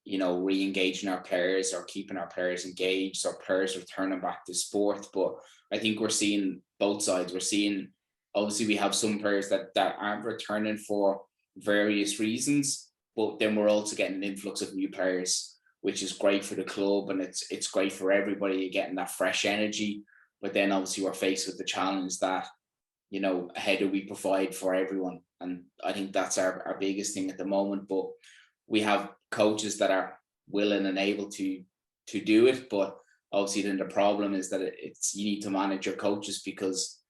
re-engaging our players or keeping our players engaged, or players returning back to sport. But I think we're seeing both sides. We're seeing, obviously, we have some players that aren't returning for various reasons, but then we're also getting an influx of new players, which is great for the club, and it's great for everybody, getting that fresh energy. But then obviously we're faced with the challenge that, how do we provide for everyone? And I think that's our biggest thing at the moment. But we have coaches that are willing and able to do it. But obviously then the problem is that it's you need to manage your coaches, because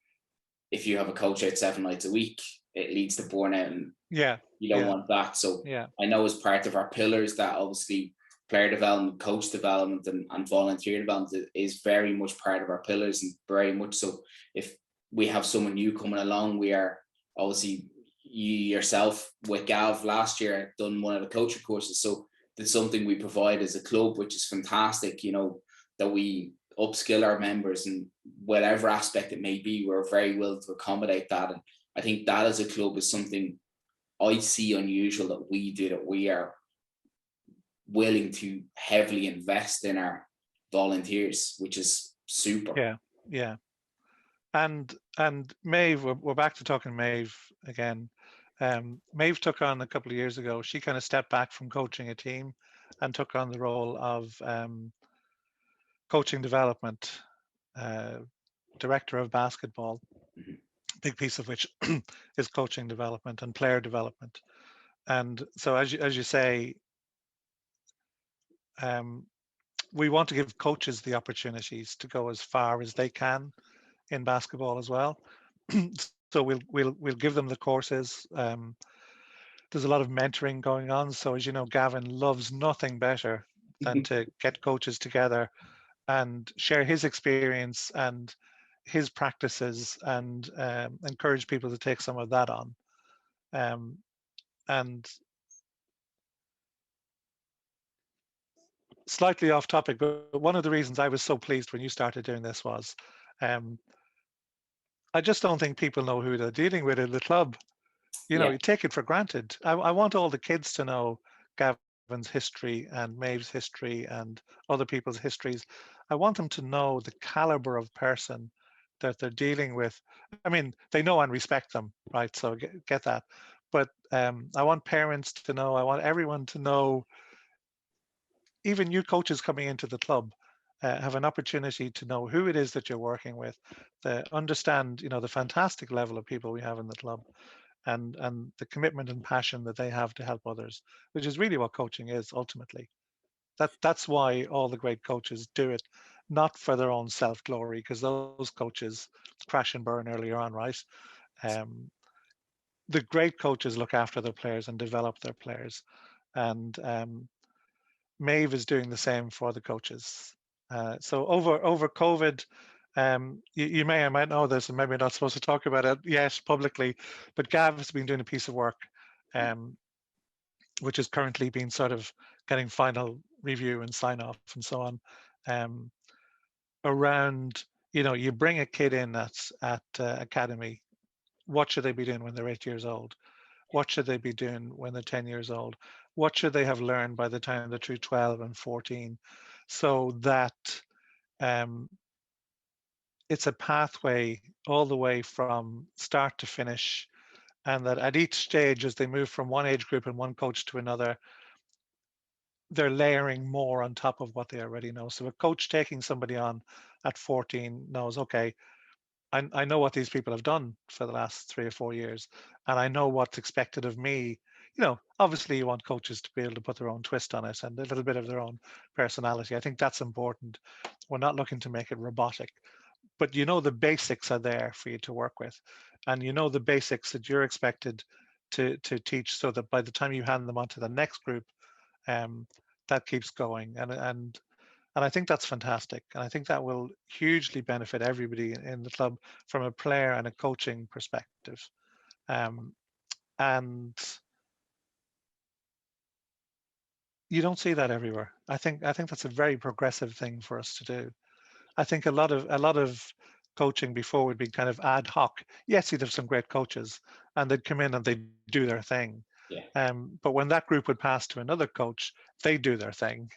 if you have a coach out 7 nights a week, it leads to burnout, and you don't want that. So I know as part of our pillars that obviously player development, coach development, and volunteer development is very much part of our pillars, and very much so. If we have someone new coming along, we are obviously, you yourself with Gav last year done one of the coaching courses, so that's something we provide as a club, which is fantastic, you know, that we upskill our members in whatever aspect it may be. We're very willing to accommodate that, and I think that as a club is something I see unusual that we do, that we are willing to heavily invest in our volunteers, which is super.
Yeah. And Maeve, we're back to talking Maeve again. Maeve took on a couple of years ago. She kind of stepped back from coaching a team and took on the role of coaching development, director of basketball. Big piece of which is coaching development and player development. And so, as you say, we want to give coaches the opportunities to go as far as they can in basketball as well. So we'll give them the courses. There's a lot of mentoring going on. So as you know, Gavin loves nothing better than to get coaches together and share his experience and his practices, and encourage people to take some of that on. And slightly off topic, but one of the reasons I was so pleased when you started doing this was, I just don't think people know who they're dealing with in the club. You know, you take it for granted. I want all the kids to know Gavin's history and Maeve's history and other people's histories. I want them to know the caliber of person that they're dealing with. I mean, they know and respect them, right? So get that. But I want parents to know, I want everyone to know, even you coaches coming into the club, have an opportunity to know who it is that you're working with, to understand, you know, the fantastic level of people we have in the club, and the commitment and passion that they have to help others, which is really what coaching is ultimately. That's why all the great coaches do it, not for their own self-glory, because those coaches crash and burn earlier on, right? The great coaches look after their players and develop their players, and Maeve is doing the same for the coaches. So over COVID, you may or might know this, and maybe you're not supposed to talk about it yet publicly, but Gav has been doing a piece of work, which is currently being sort of getting final review and sign off and so on, around, you know, you bring a kid in at academy. What should they be doing when they're 8 years old? What should they be doing when they're 10 years old? What should they have learned by the time they're through 12 and 14? So that it's a pathway all the way from start to finish, and that at each stage, as they move from one age group and one coach to another, they're layering more on top of what they already know. So a coach taking somebody on at 14 knows, okay, I know what these people have done for the last 3 or 4 years, and I know what's expected of me. You know, obviously you want coaches to be able to put their own twist on it and a little bit of their own personality. I think that's important. We're not looking to make it robotic, but you know the basics are there for you to work with, and you know the basics that you're expected to teach, so that by the time you hand them on to the next group, that keeps going. And I think that's fantastic. And I think that will hugely benefit everybody in the club from a player and a coaching perspective. And you don't see that everywhere. I think that's a very progressive thing for us to do. I think a lot of coaching before would be kind of ad hoc. Yes, you'd have some great coaches and they'd come in and they'd do their thing. But when that group would pass to another coach, they do their thing.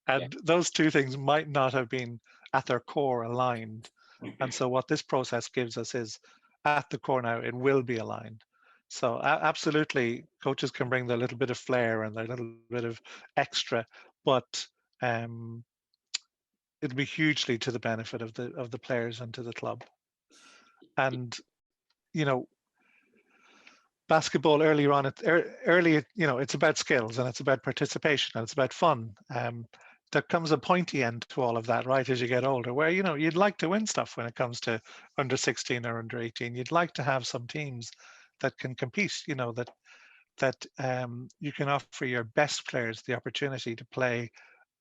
And those two things might not have been at their core aligned. And so what this process gives us is, at the core now, it will be aligned. So absolutely, coaches can bring their little bit of flair and their little bit of extra, but it'll be hugely to the benefit of the players and to the club. And you know, basketball earlier on, early, you know, it's about skills and it's about participation and it's about fun. There comes a pointy end to all of that, right, as you get older, where, you know, you'd like to win stuff when it comes to under 16 or under 18. You'd like to have some teams that can compete, you know, that you can offer your best players the opportunity to play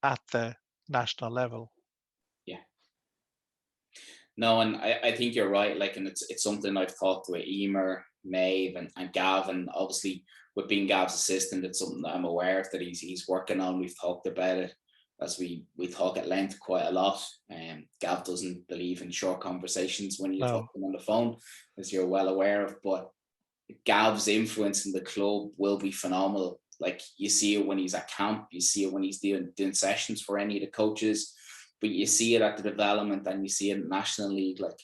at the national level.
Yeah. No, and I think you're right. Like, and it's something I've talked with Emer, Maeve, and Gavin. Obviously, with being Gav's assistant, it's something that I'm aware of that he's working on. We've talked about it as we talk at length quite a lot. Gav doesn't believe in short conversations when you talk to him on the phone, as you're well aware of. But Gav's influence in the club will be phenomenal. Like, you see it when he's at camp, you see it when he's doing sessions for any of the coaches, but you see it at the development and you see it in the National League. Like,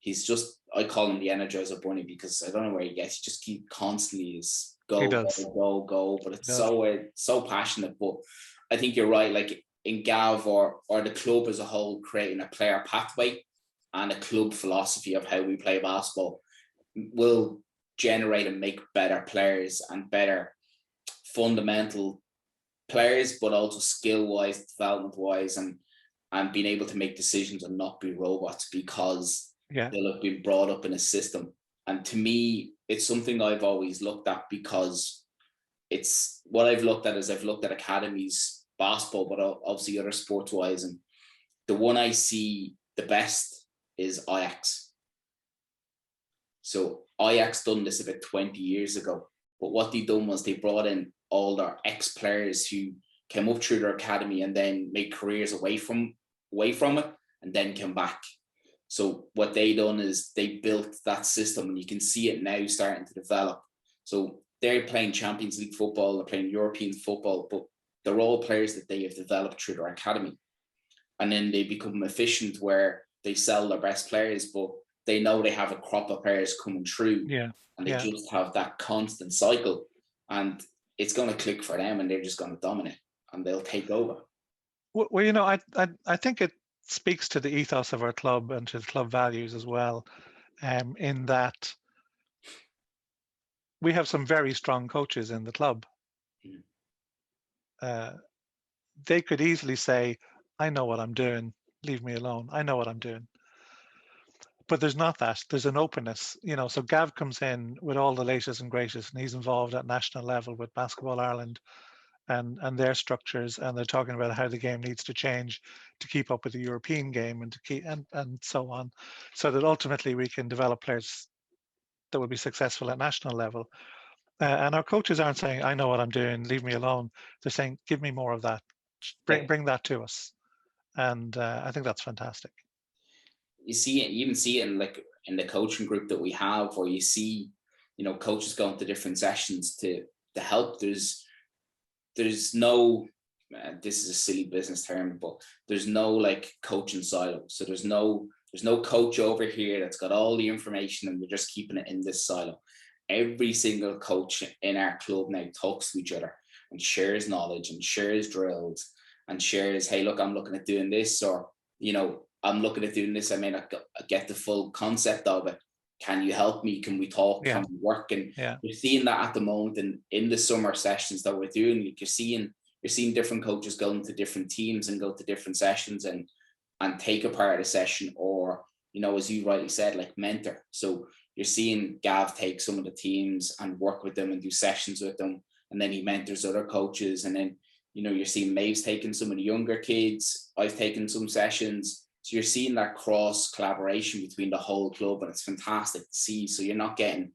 he's just, I call him the Energizer Bunny, because I don't know where he gets, he just keep constantly is go, but it's so passionate. But I think you're right, like in Gav or the club as a whole, creating a player pathway and a club philosophy of how we play basketball will generate and make better players and better fundamental players, but also skill-wise, development-wise, and being able to make decisions and not be robots, because they'll have been brought up in a system. And to me, it's something I've always looked at, because it's what I've looked at is I've looked at academies, basketball, but obviously other sports-wise, and the one I see the best is Ajax. So Ajax done this about 20 years ago, but what they done was they brought in all their ex-players who came up through their academy and then made careers away from it and then came back. So what they done is they built that system, and you can see it now starting to develop. So they're playing Champions League football, they're playing European football, but they're all players that they have developed through their academy. And then they become efficient where they sell their best players, but they know they have a crop of players coming through, and they just have that constant cycle, and it's going to click for them, and they're just going to dominate, and they'll take over.
Well, you know, I think it speaks to the ethos of our club and to the club values as well, in that we have some very strong coaches in the club. They could easily say, I know what I'm doing, leave me alone, I know what I'm doing. But there's not that. There's an openness, you know. So Gav comes in with all the latest and greatest, and he's involved at national level with Basketball Ireland and their structures, and they're talking about how the game needs to change to keep up with the European game and to keep and so on, so that ultimately we can develop players that will be successful at national level. And our coaches aren't saying, I know what I'm doing, leave me alone. They're saying, give me more of that, bring that to us. And I think that's fantastic.
You see it, you even see it in the coaching group that we have, where you see, you know, coaches going to different sessions to help. There's no, this is a silly business term, but there's no like coaching silo. So there's no coach over here that's got all the information and we're just keeping it in this silo. Every single coach in our club now talks to each other and shares knowledge and shares drills and shares, hey, look, I'm looking at doing this, or, you know, I'm looking at doing this. I may not get the full concept of it. Can you help me? Can we talk? Can we work? And you're seeing that at the moment in the summer sessions that we're doing. You're seeing different coaches going to different teams and go to different sessions and take a part of the session, or, you know, as you rightly said, like mentor. So you're seeing Gav take some of the teams and work with them and do sessions with them, and then he mentors other coaches. And then, you know, you're seeing Maeve's taking some of the younger kids. I've taken some sessions. So you're seeing that cross collaboration between the whole club, and it's fantastic to see. So you're not getting,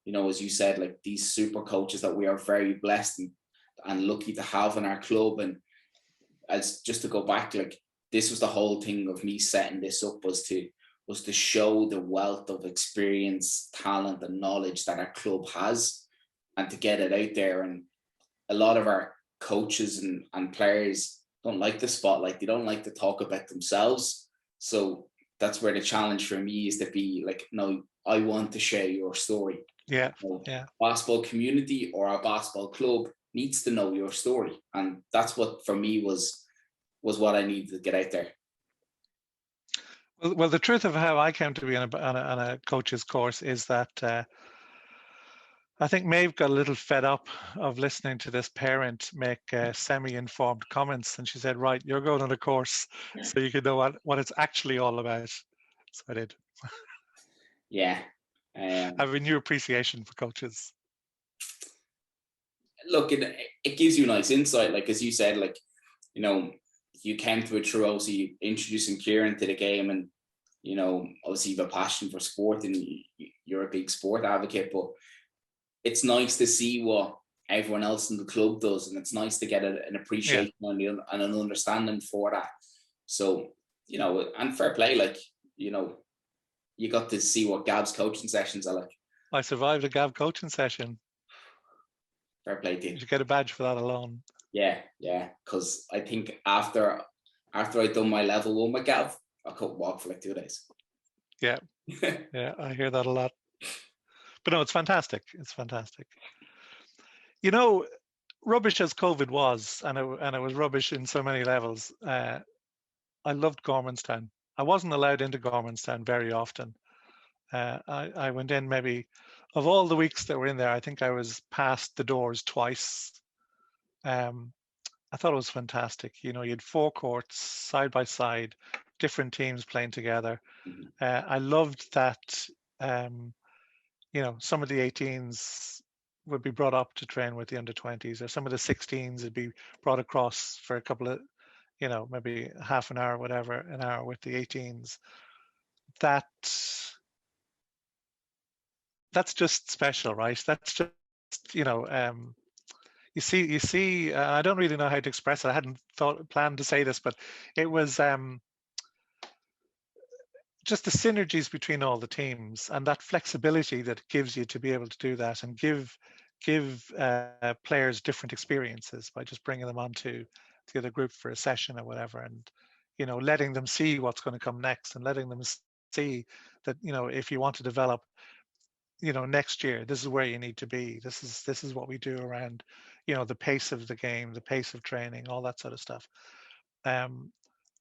you know, as you said, like these super coaches that we are very blessed and lucky to have in our club. And as just to go back, like this was the whole thing of me setting this up, was to show the wealth of experience, talent, and knowledge that our club has, and to get it out there. And a lot of our coaches and players don't like the spotlight. They don't like to talk about themselves. So that's where the challenge for me is to be like, no, I want to share your story. Basketball community or our basketball club needs to know your story. And that's what, for me, was what I needed to get out there.
Well, the truth of how I came to be on a coach's course is that I think Maeve got a little fed up of listening to this parent make semi-informed comments, and she said, "Right, you're going on a course so you can know what it's actually all about." So I did.
Yeah.
I have a new appreciation for coaches.
Look, it gives you a nice insight. Like, as you said, like, you know, you came to it through obviously introducing Kieran to the game, and, you know, obviously you have a passion for sport and you're a big sport advocate, but it's nice to see what everyone else in the club does, and it's nice to get an appreciation and an understanding for that. So, you know, and fair play, like, you know, you got to see what Gav's coaching sessions are like.
I survived a Gav coaching session.
Fair play to you.
You should get a badge for that alone.
Yeah, because I think after I'd done my level 1 with Gav, I couldn't walk for like 2 days.
Yeah, yeah, I hear that a lot. But no, it's fantastic. It's fantastic. You know, rubbish as COVID was, and it was rubbish in so many levels. I loved Gormanstown. I wasn't allowed into Gormanstown very often. I went in maybe, of all the weeks that were in there, I think I was past the doors twice. I thought it was fantastic. You know, you had 4 courts side by side, different teams playing together. I loved that, you know, some of the 18s would be brought up to train with the under 20s, or some of the 16s would be brought across for a couple of, you know, maybe half an hour, whatever, an hour with the 18s. That's just special, right? That's just, you know, you see. I don't really know how to express it. I hadn't planned to say this, but it was just the synergies between all the teams and that flexibility that it gives you to be able to do that and give players different experiences by just bringing them onto the other group for a session or whatever, and, you know, letting them see what's going to come next and letting them see that, you know, if you want to develop, you know, next year, this is where you need to be. This is what we do around, you know, the pace of the game, the pace of training, all that sort of stuff. And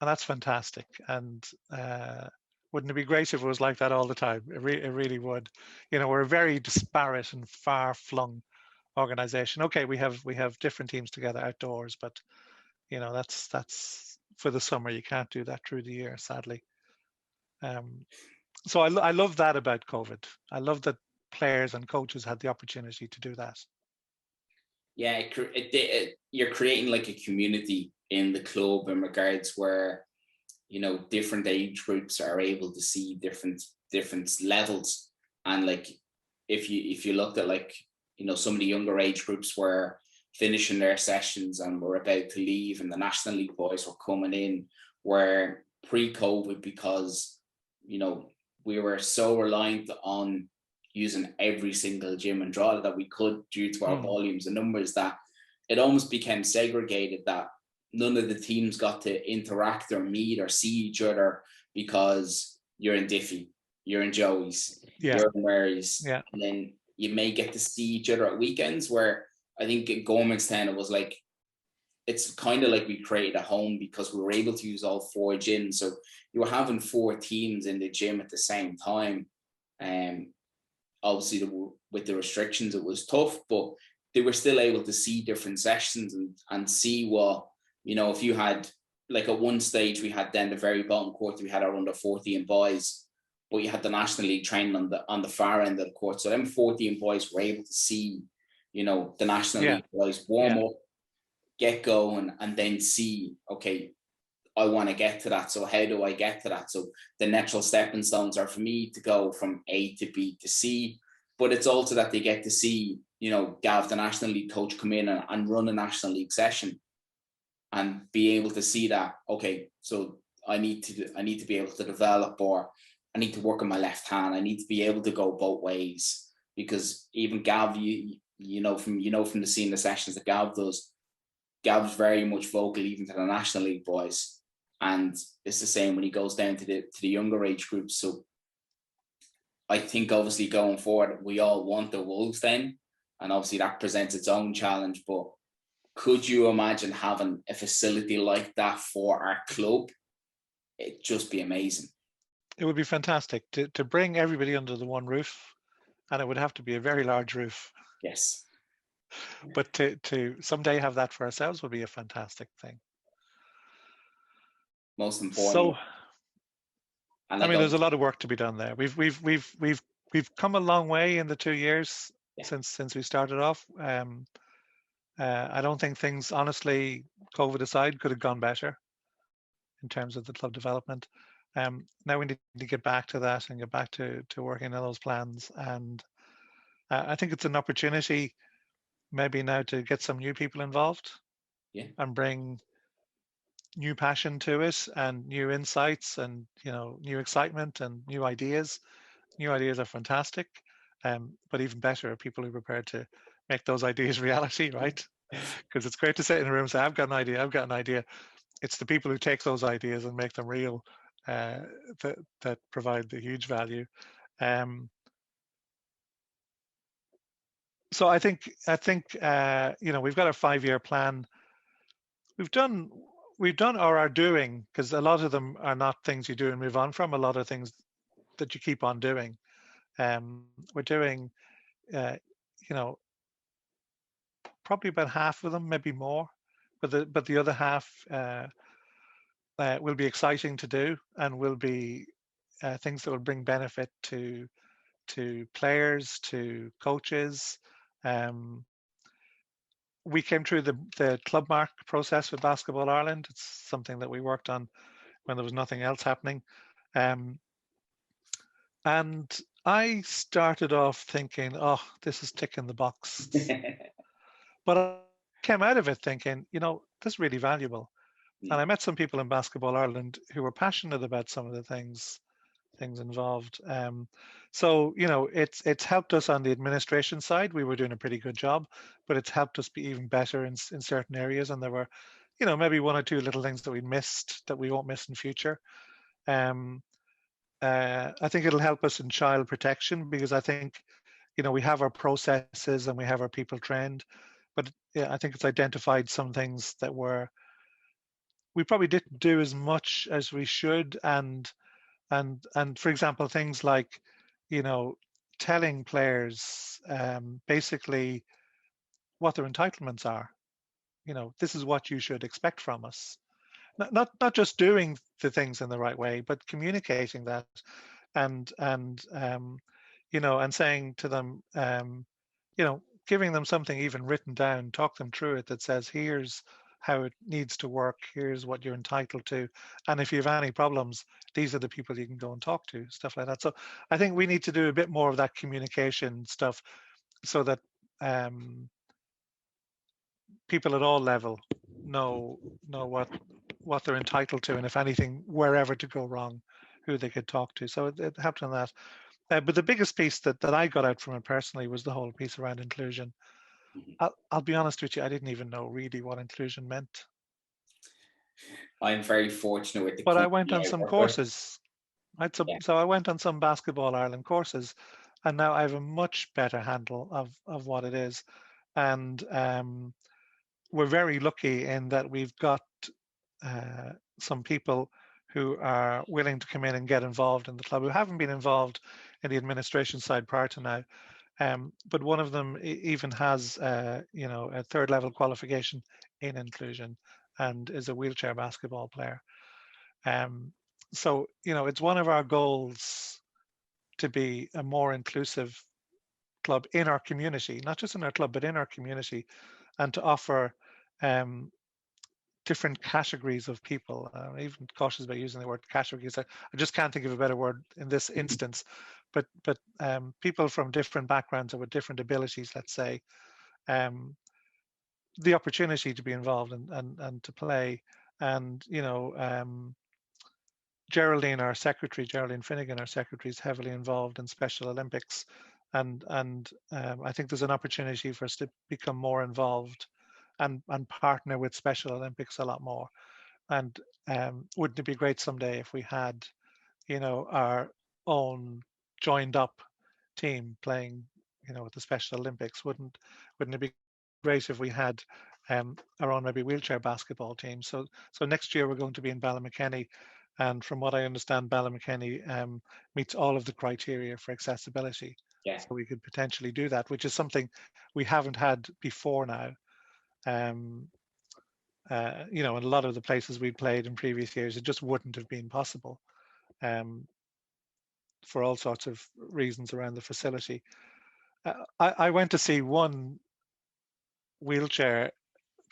that's fantastic. And wouldn't it be great if it was like that all the time? It really would. You know, we're a very disparate and far-flung organization. Okay, we have different teams together outdoors, but, you know, that's for the summer. You can't do that through the year, sadly. So I love that about COVID. I love that players and coaches had the opportunity to do that.
Yeah, you're creating like a community in the club in regards where, you know, different age groups are able to see different levels. And like, if you looked at, like, you know, some of the younger age groups were finishing their sessions and were about to leave, and the National League boys were coming in, where pre-COVID, because, you know, we were so reliant on using every single gym in Drogheda that we could due to our volumes and numbers, that it almost became segregated, that none of the teams got to interact or meet or see each other because you're in Diffie, you're in Joey's, you're in Mary's, and then you may get to see each other at weekends, where I think at Gormanstown it was like, it's kind of like we created a home because we were able to use all 4 gyms. So you were having 4 teams in the gym at the same time. Obviously, with the restrictions, it was tough, but they were still able to see different sessions and see what, you know, if you had, like, at one stage, we had then the very bottom court, we had our under 14 boys, but you had the National League training on the far end of the court. So them 14 boys were able to see, you know, the National League boys warm up, get going, and then see, okay, I want to get to that. So how do I get to that? So the natural stepping stones are for me to go from A to B to C, but it's also that they get to see, you know, Gav, the National League coach, come in and run a National League session and be able to see that, okay, so I need to be able to develop, or I need to work on my left hand. I need to be able to go both ways, because even Gav, you know from the seeing the sessions that Gav does, Gav's very much vocal even to the National League boys. And it's the same when he goes down to the younger age groups. So I think obviously going forward, we all want the Wolves then, and obviously that presents its own challenge. But could you imagine having a facility like that for our club? It'd just be amazing.
It would be fantastic to bring everybody under the one roof and it would have to be a very large roof.
Yes.
But to someday have that for ourselves would be a fantastic thing.
Most importantly.
So,
And
I
like,
mean, there's a lot of work to be done there. We've come a long way in the 2 years
Yeah.
since we started off. I don't think things, honestly, COVID aside, could have gone better in terms of the club development. Now we need to get back to that and get back to working on those plans. And I think it's an opportunity maybe now to get some new people involved
Yeah.
and bring new passion to it and new insights and new excitement and new ideas. New ideas are fantastic, but even better are people who are prepared to make those ideas reality, right? Because it's great to sit in a room and say, I've got an idea, I've got an idea. It's the people who take those ideas and make them real that provide the huge value. So I think we've got a 5-year plan. We've done or are doing, because a lot of them are not things you do and move on from. A lot of things that you keep on doing. We're doing, probably about half of them, maybe more, but the other half will be exciting to do and will be things that will bring benefit to players, to coaches. We came through the club mark process with Basketball Ireland. It's something that we worked on when there was nothing else happening. And I started off thinking, oh, this is ticking the box. But I came out of it thinking, this is really valuable. And I met some people in Basketball Ireland who were passionate about some of the things involved. So it's helped us on the administration side. We were doing a pretty good job, but it's helped us be even better in certain areas. And there were, maybe one or two little things that we missed that we won't miss in future. I think it'll help us in child protection, because I think, we have our processes and we have our people trained, but I think it's identified some things that we probably didn't do as much as we should, and for example, things like, telling players basically what their entitlements are. This is what you should expect from us. Not just doing the things in the right way, but communicating that, and and saying to them, giving them something even written down, talk them through it, that says, here's how it needs to work, here's what you're entitled to, and if you have any problems, these are the people you can go and talk to, stuff like that. So I think we need to do a bit more of that communication stuff, so that people at all level know what they're entitled to, and if anything were ever to go wrong, who they could talk to. So it helped on that. But the biggest piece that I got out from it personally was the whole piece around inclusion. I'll be honest with you, I didn't even know really what inclusion meant.
I'm very fortunate with the
But I
company
went on
I
some
work with.
courses. Right?
Yeah.
So I went on some Basketball Ireland courses, and now I have a much better handle of what it is. And we're very lucky in that we've got some people who are willing to come in and get involved in the club, who haven't been involved in the administration side prior to now. But one of them even has, a third level qualification in inclusion and is a wheelchair basketball player. So, it's one of our goals to be a more inclusive club in our community, not just in our club, but in our community, and to offer different categories of people. Even cautious about using the word categories. I just can't think of a better word in this instance. But people from different backgrounds or with different abilities, let's say, the opportunity to be involved and to play. And Geraldine Finnegan, our secretary, is heavily involved in Special Olympics, and I think there's an opportunity for us to become more involved and partner with Special Olympics a lot more. And wouldn't it be great someday if we had, our own joined up team playing, with the Special Olympics? Wouldn't it be great if we had our own maybe wheelchair basketball team? So next year we're going to be in Ballymakenny, and from what I understand, Ballymakenny meets all of the criteria for accessibility.
Yeah.
So we could potentially do that, which is something we haven't had before now. In a lot of the places we played in previous years, it just wouldn't have been possible for all sorts of reasons around the facility. I went to see one wheelchair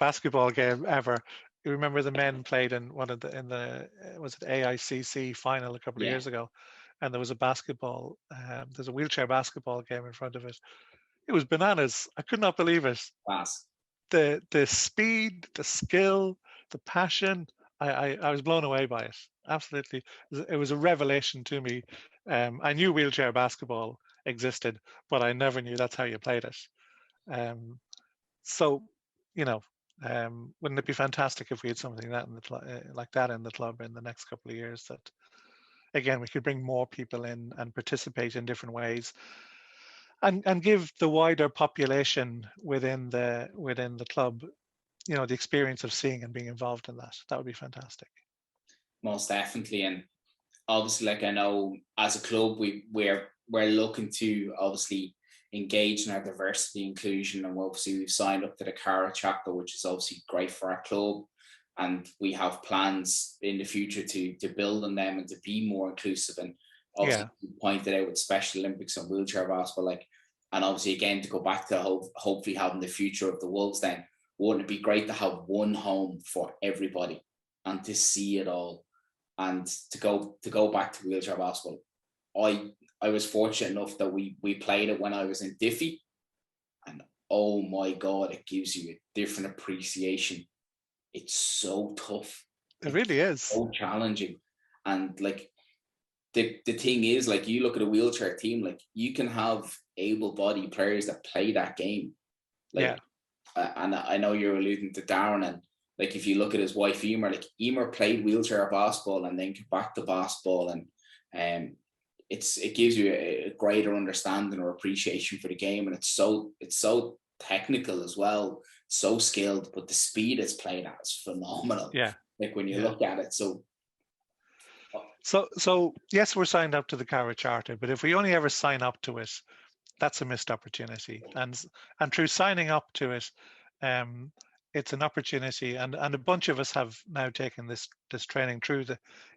basketball game ever. You remember the men played in was it AICC final a couple of
Yeah.
years ago, and there was a basketball. There's a wheelchair basketball game in front of it. It was bananas. I could not believe it.
Class.
The speed, the skill, the passion. I was blown away by it. Absolutely, it was a revelation to me. I knew wheelchair basketball existed, but I never knew that's how you played it. So, wouldn't it be fantastic if we had something that in the like that in the club in the next couple of years? That again, we could bring more people in and participate in different ways, and give the wider population within the club, the experience of seeing and being involved in that. That would be fantastic.
Most definitely. And obviously, like, I know as a club, we're looking to obviously engage in our diversity inclusion, and obviously we've signed up to the Cara chapter, which is obviously great for our club, and we have plans in the future to build on them and to be more inclusive. And obviously you pointed out with Special Olympics and wheelchair basketball, like, and obviously again to go back to hopefully having the future of the Wolves, then wouldn't it be great to have one home for everybody and to see it all? And to go back to wheelchair basketball, I was fortunate enough that we played it when I was in Diffie, and oh my God, it gives you a different appreciation. It's so tough.
It really is.
So challenging. And like the thing is, like, you look at a wheelchair team, like, you can have able-bodied players that play that game. Like, and I know you're alluding to Darren, and like, if you look at his wife Emer, like, Emer played wheelchair basketball and then came back to basketball, and it gives you a greater understanding or appreciation for the game, and it's so technical as well, so skilled, but the speed it's played at is phenomenal.
Yeah.
Like, when you look at it,
So yes, we're signed up to the Cara Charter, but if we only ever sign up to it, that's a missed opportunity. And through signing up to it, it's an opportunity, and a bunch of us have now taken this training through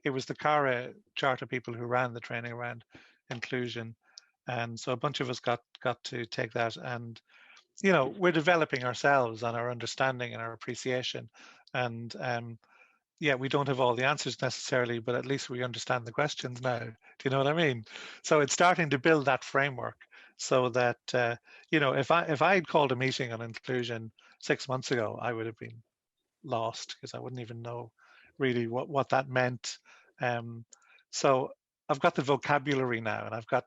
it was the Cara Charter people who ran the training around inclusion, and so a bunch of us got to take that, and we're developing ourselves and our understanding and our appreciation, and we don't have all the answers necessarily, but at least we understand the questions now. Do you know what I mean? So it's starting to build that framework so that, if I had called a meeting on inclusion 6 months ago, I would have been lost because I wouldn't even know really what that meant. So I've got the vocabulary now, and I've got,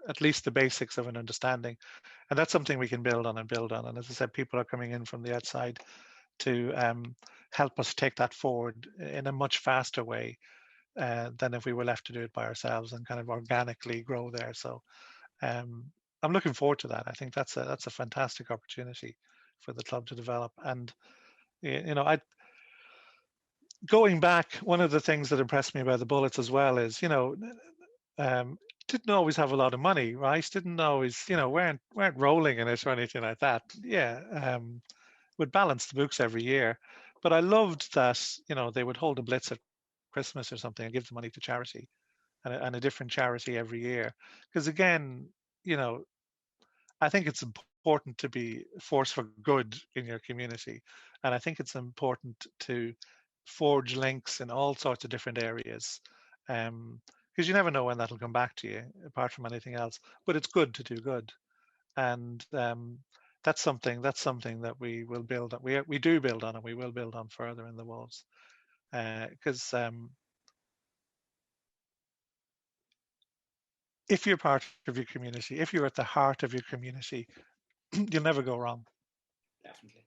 at least the basics of an understanding. And that's something we can build on. And as I said, people are coming in from the outside to help us take that forward in a much faster way than if we were left to do it by ourselves and kind of organically grow there. So I'm looking forward to that. I think that's a fantastic opportunity for the club to develop. And going back, one of the things that impressed me about the Bullets as well is, didn't always have a lot of money, right? Didn't always, weren't rolling in it or anything like that. Yeah. Would balance the books every year, but I loved that they would hold a blitz at Christmas or something and give the money to charity, and a different charity every year. Because again, I think it's important to be a force for good in your community, and I think it's important to forge links in all sorts of different areas, because you never know when that'll come back to you, apart from anything else. But it's good to do good, and that's something that we will build on. We do build on, and we will build on further in the Wolves, because if you're part of your community, if you're at the heart of your community, you'll never go wrong.
Definitely.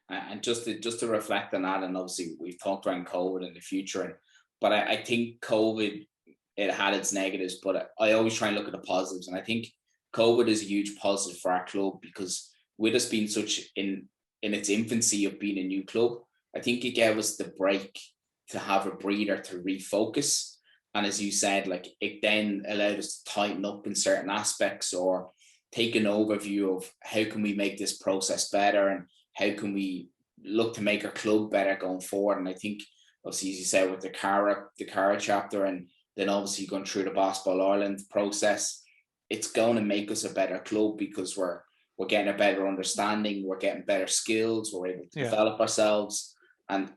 And just to reflect on that, and obviously we've talked around COVID in the future, but I think COVID, it had its negatives, but I always try and look at the positives, and I think COVID is a huge positive for our club, because with us being such in its infancy of being a new club, I think it gave us the break to have a breather, to refocus, And as you said, like it then allowed us to tighten up in certain aspects or take an overview of how can we make this process better and how can we look to make our club better going forward. And I think obviously, as you said, with the Cara chapter, and then obviously going through the Basketball Ireland process, it's going to make us a better club because we're getting a better understanding, we're getting better skills, we're able to develop ourselves. And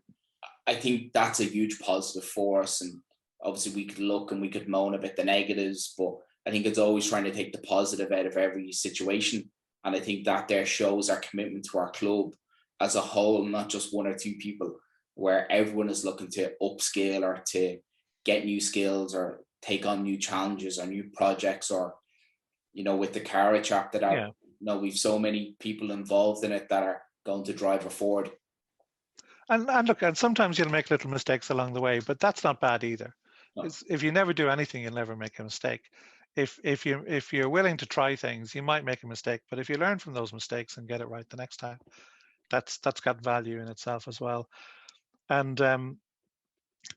I think that's a huge positive for us. And obviously we could look and we could moan about the negatives, but I think it's always trying to take the positive out of every situation. And I think that there shows our commitment to our club as a whole, not just one or two people, where everyone is looking to upscale or to get new skills or take on new challenges or new projects, or, you know, with the Cara chapter that, you know, we've so many people involved in it that are going to drive it forward.
And look, and sometimes you'll make little mistakes along the way, but that's not bad either.
No.
If you never do anything, you'll never make a mistake. If you're willing to try things, you might make a mistake, but if you learn from those mistakes and get it right the next time, that's got value in itself as well. And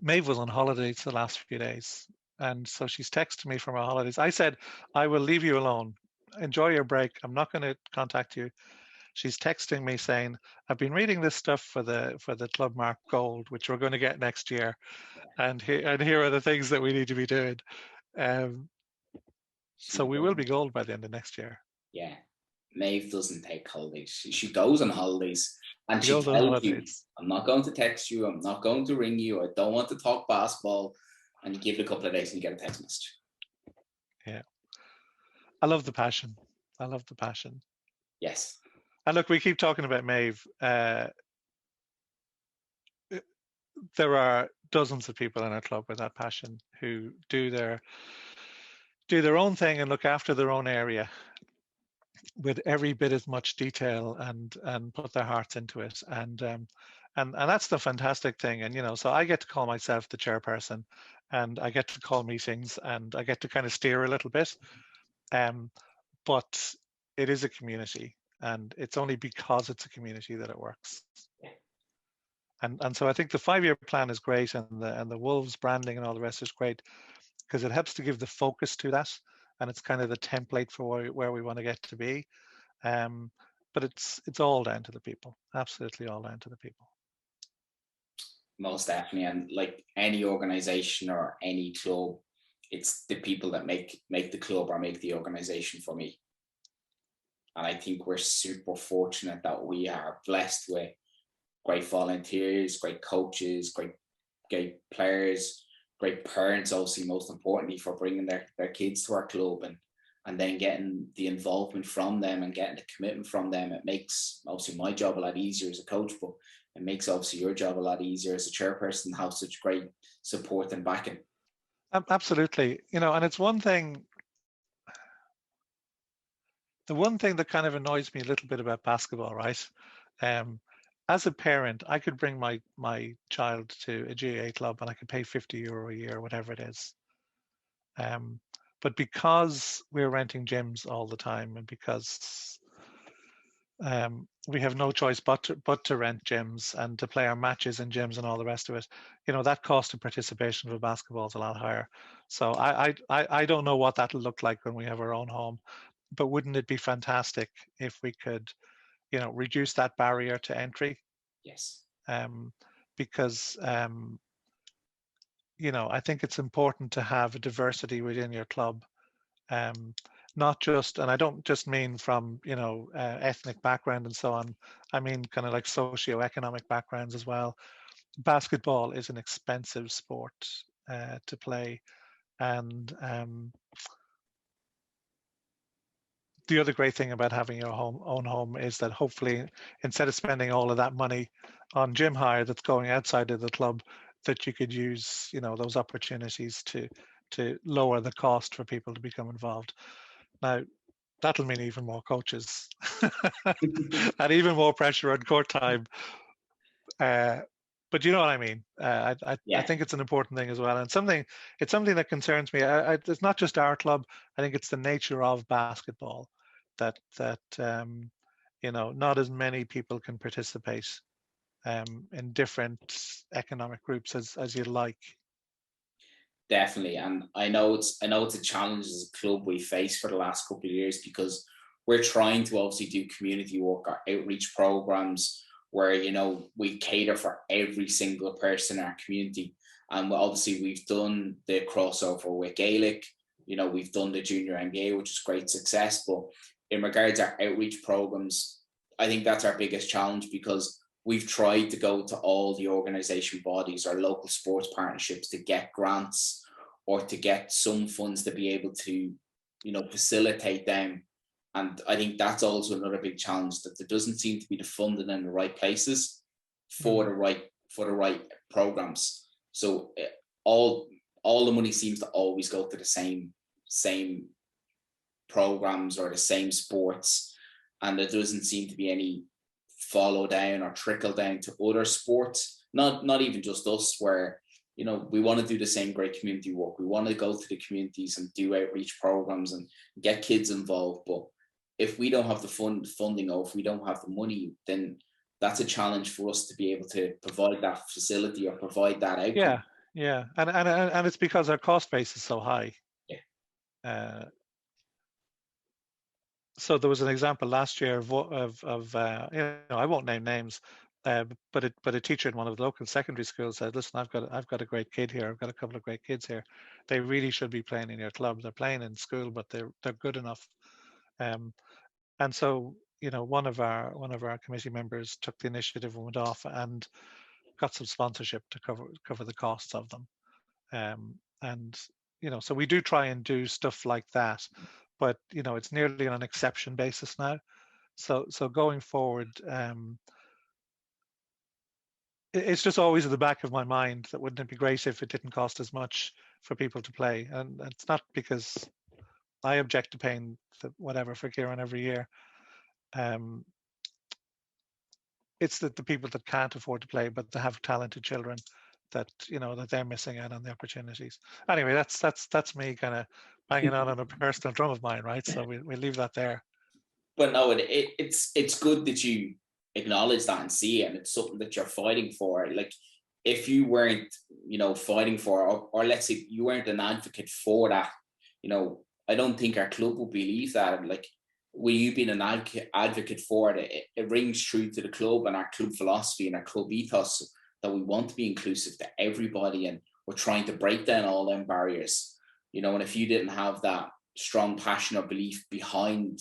Maeve was on holidays the last few days, and so she's texted me from her holidays. I said, I will leave you alone. Enjoy your break. I'm not going to contact you. She's texting me saying, I've been reading this stuff for the Club Mark Gold, which we're going to get next year. And here are the things that we need to be doing. So we will be gold by the end of next year.
Yeah. Maeve doesn't take holidays. She goes on holidays. And she tells you, I'm not going to text you. I'm not going to ring you. I don't want to talk basketball. And you give it a couple of days and you get a text message.
Yeah. I love the passion. I love the passion.
Yes.
And look, we keep talking about Maeve. There are dozens of people in our club with that passion who do their own thing and look after their own area with every bit as much detail and put their hearts into it. And that's the fantastic thing. And, you know, so I get to call myself the chairperson, and I get to call meetings, and I get to kind of steer a little bit. But it is a community, and it's only because it's a community that it works. And so I think the 5-year plan is great, and the Wolves branding and all the rest is great, because it helps to give the focus to that, and it's kind of the template for where we want to get to be. But it's all down to the people, absolutely all down to the people.
Most definitely. And like any organization or any club, it's the people that make the club or make the organization for me. And I think we're super fortunate that we are blessed with great volunteers, great coaches, great players, great parents, obviously most importantly, for bringing their kids to our club, and then getting the involvement from them and getting the commitment from them. It makes obviously my job a lot easier as a coach, but it makes obviously your job a lot easier as a chairperson to have such great support and backing.
Absolutely. You know, and it's one thing, the one thing that kind of annoys me a little bit about basketball, right? As a parent, I could bring my child to a GAA club and I could pay €50 a year, whatever it is. But because we're renting gyms all the time, and because we have no choice but to rent gyms and to play our matches in gyms and all the rest of it, you know, that cost of participation for basketball is a lot higher. So I don't know what that'll look like when we have our own home, but wouldn't it be fantastic if we could, you know, reduce that barrier to entry?
Yes.
Because you know, I think it's important to have a diversity within your club. Not just, and I don't just mean from, you know, ethnic background and so on. I mean kind of like socioeconomic backgrounds as well. Basketball is an expensive sport to play, and the other great thing about having your own home is that hopefully, instead of spending all of that money on gym hire that's going outside of the club, that you could use, you know, those opportunities to lower the cost for people to become involved. Now, that'll mean even more coaches and even more pressure on court time. But you know what I mean. I think it's an important thing as well, and it's something that concerns me. It's not just our club. I think it's the nature of basketball that you know, not as many people can participate in different economic groups as you'd like.
Definitely, and I know it's a challenge as a club we face for the last couple of years, because we're trying to obviously do community work, our outreach programs, where we cater for every single person in our community, and obviously we've done the crossover with Gaelic, we've done the junior NBA, which is great success. But in regards to our outreach programs, I think that's our biggest challenge, because we've tried to go to all the organization bodies or local sports partnerships to get grants or to get some funds to be able to, facilitate them. And I think that's also another big challenge, that there doesn't seem to be the funding in the right places for the right programs. So all the money seems to always go to the same programs or the same sports, and there doesn't seem to be any follow down or trickle down to other sports, not even just us, where we want to do the same great community work. We want to go to the communities and do outreach programs and get kids involved. But if we don't have the funding, or if we don't have the money, then that's a challenge for us to be able to provide that facility or provide that outcome.
Yeah, and it's because our cost base is so high.
Yeah.
So there was an example last year of I won't name names, but a teacher in one of the local secondary schools said, "Listen, I've got a great kid here. I've got a couple of great kids here. They really should be playing in your club. They're playing in school, but they're good enough." And so one of our committee members took the initiative and went off and got some sponsorship to cover the costs of them. And so we do try and do stuff like that, but it's nearly on an exception basis now. So going forward, it's just always in the back of my mind that wouldn't it be great if it didn't cost as much for people to play? And it's not because I object to paying whatever for Kieran every year. It's that the people that can't afford to play, but they have talented children, that that they're missing out on the opportunities. Anyway, that's me kind of banging on a personal drum of mine, right? So we'll leave that there.
But no, it's good that you acknowledge that and see it, and it's something that you're fighting for. Like, if you weren't, fighting for, or let's say you weren't an advocate for that, I don't think our club would believe that. Like, with you being an advocate for it, it rings true to the club and our club philosophy and our club ethos, that we want to be inclusive to everybody, and we're trying to break down all them barriers. And if you didn't have that strong passion or belief behind,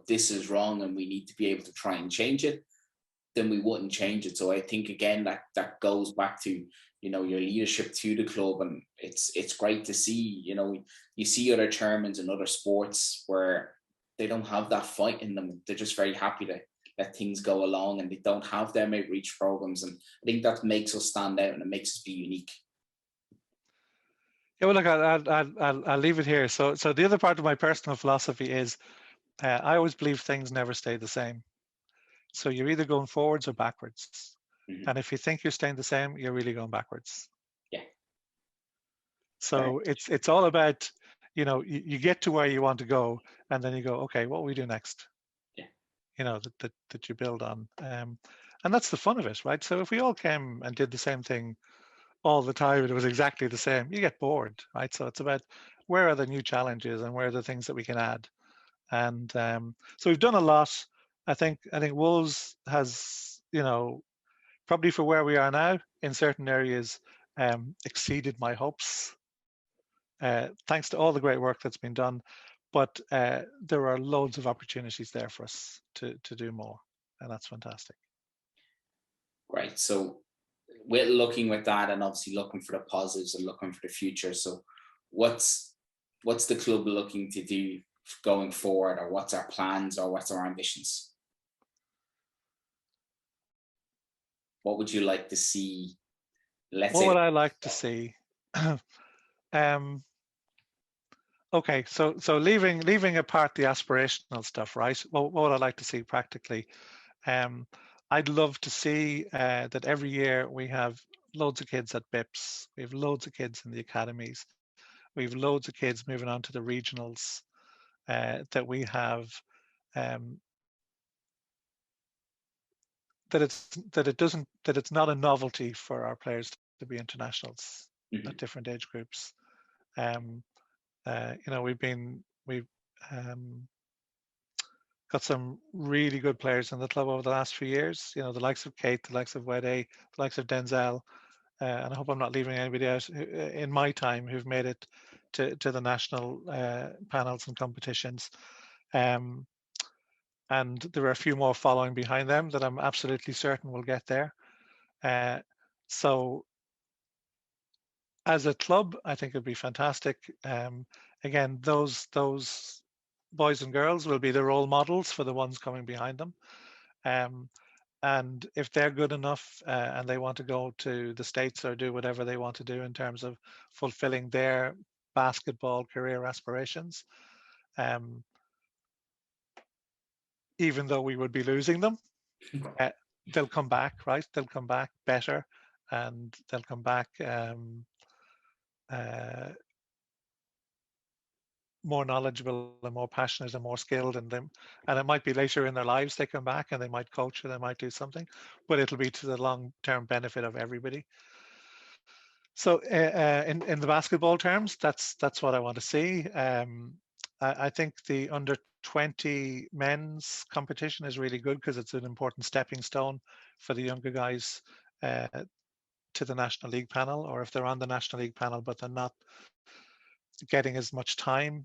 this is wrong and we need to be able to try and change it, then we wouldn't change it. So I think, again, that goes back to your leadership to the club, and it's great to see. You see other chairmen in other sports where they don't have that fight in them. They're just very happy to let things go along, and they don't have them outreach programs, and I think that makes us stand out and it makes us be unique.
Yeah, well, look, I'll leave it here. So the other part of my personal philosophy is, I always believe things never stay the same. So you're either going forwards or backwards.
Mm-hmm.
And if you think you're staying the same, you're really going backwards.
Yeah.
So it's all about, you get to where you want to go, and then you go, okay, what will we do next?
Yeah.
That you build on. And that's the fun of it, right? So if we all came and did the same thing all the time, it was exactly the same, you get bored, right? So it's about, where are the new challenges and where are the things that we can add? And so we've done a lot. I think Wolves has, probably for where we are now, in certain areas, exceeded my hopes, thanks to all the great work that's been done. But there are loads of opportunities there for us to do more, and that's fantastic.
Great. So we're looking with that, and obviously looking for the positives and looking for the future. So what's the club looking to do going forward, or what's our plans, or what's our ambitions? What would you like to see?
What would I like to see? Okay, so leaving apart the aspirational stuff, right? What would I like to see practically? I'd love to see that every year we have loads of kids at BIPs. We have loads of kids in the academies. We have loads of kids moving on to the regionals. That we have that it's not a novelty for our players to be internationals. Mm-hmm. At different age groups. We've got some really good players in the club over the last few years. The likes of Kate, the likes of Wede, the likes of Denzel, and I hope I'm not leaving anybody out in my time who've made it to the national panels and competitions. And there are a few more following behind them that I'm absolutely certain will get there. So as a club, I think it'd be fantastic. Again, those boys and girls will be the role models for the ones coming behind them. And if they're good enough and they want to go to the States or do whatever they want to do in terms of fulfilling their basketball career aspirations, even though we would be losing them, they'll come back, right? They'll come back better, and they'll come back more knowledgeable and more passionate and more skilled in them. And it might be later in their lives they come back and they might coach or they might do something, but it'll be to the long-term benefit of everybody. So in the basketball terms, that's what I want to see. I think the under 20 men's competition is really good because it's an important stepping stone for the younger guys to the National League panel, or if they're on the National League panel but they're not getting as much time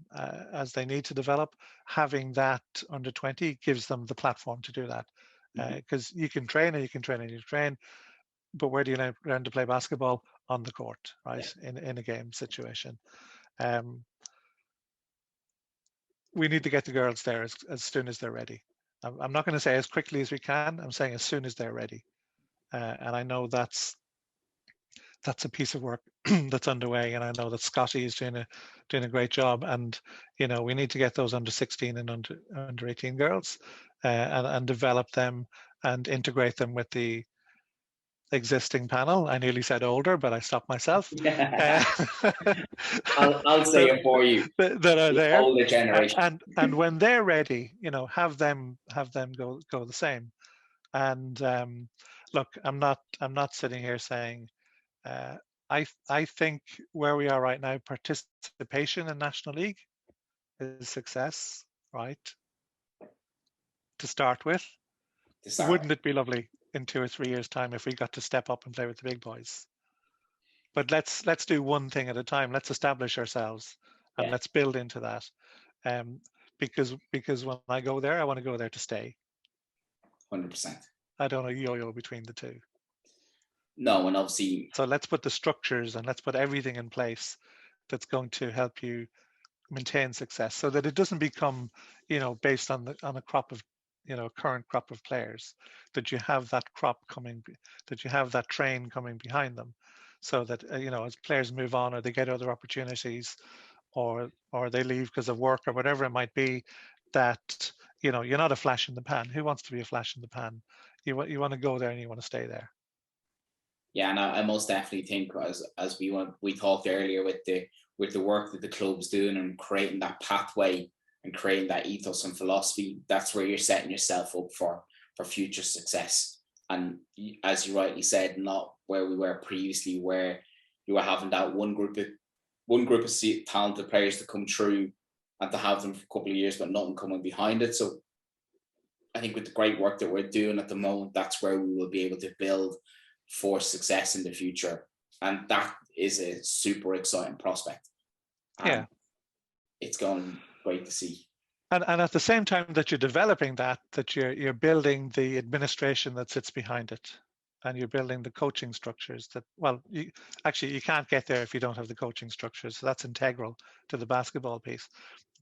as they need to develop, having that under 20 gives them the platform to do that. Because you can train and you can train and you train, but where do you learn to play basketball? On the court, right? Yeah. In a game situation. We need to get the girls there as soon as they're ready. I'm not going to say as quickly as we can. I'm saying as soon as they're ready. And I know that's a piece of work that's underway, and I know that Scotty is doing a great job. And we need to get those under 16 and under 18 girls and develop them and integrate them with the existing panel. I nearly said older, but I stopped myself.
I'll say it for you.
That are there.
Older generation.
And when they're ready, have them go the same. And look, I'm not sitting here saying. I think where we are right now, participation in National League is success, right? To start with. Wouldn't it be lovely in 2 or 3 years' time if we got to step up and play with the big boys? But let's do one thing at a time. Let's establish ourselves and let's build into that. Because when I go there, I want to go there to stay.
100%.
I don't want to yo-yo between the two.
No, and obviously.
So let's put the structures and let's put everything in place that's going to help you maintain success, so that it doesn't become, based on a crop of, current crop of players, that you have that crop coming, that you have that train coming behind them, so that as players move on or they get other opportunities, or they leave because of work or whatever it might be, that you're not a flash in the pan. Who wants to be a flash in the pan? You want to go there and you want to stay there.
Yeah, and I most definitely think as we talked earlier with the work that the club's doing and creating that pathway and creating that ethos and philosophy, that's where you're setting yourself up for future success. And as you rightly said, not where we were previously, where you were having that one group of talented players to come through and to have them for a couple of years, but nothing coming behind it. So I think with the great work that we're doing at the moment, that's where we will be able to build for success in the future, and that is a super exciting prospect.
Yeah,
it's going great to see.
And at the same time that you're developing that you're building the administration that sits behind it, and you're building the coaching structures that, well, you can't get there if you don't have the coaching structures. So that's integral to the basketball piece.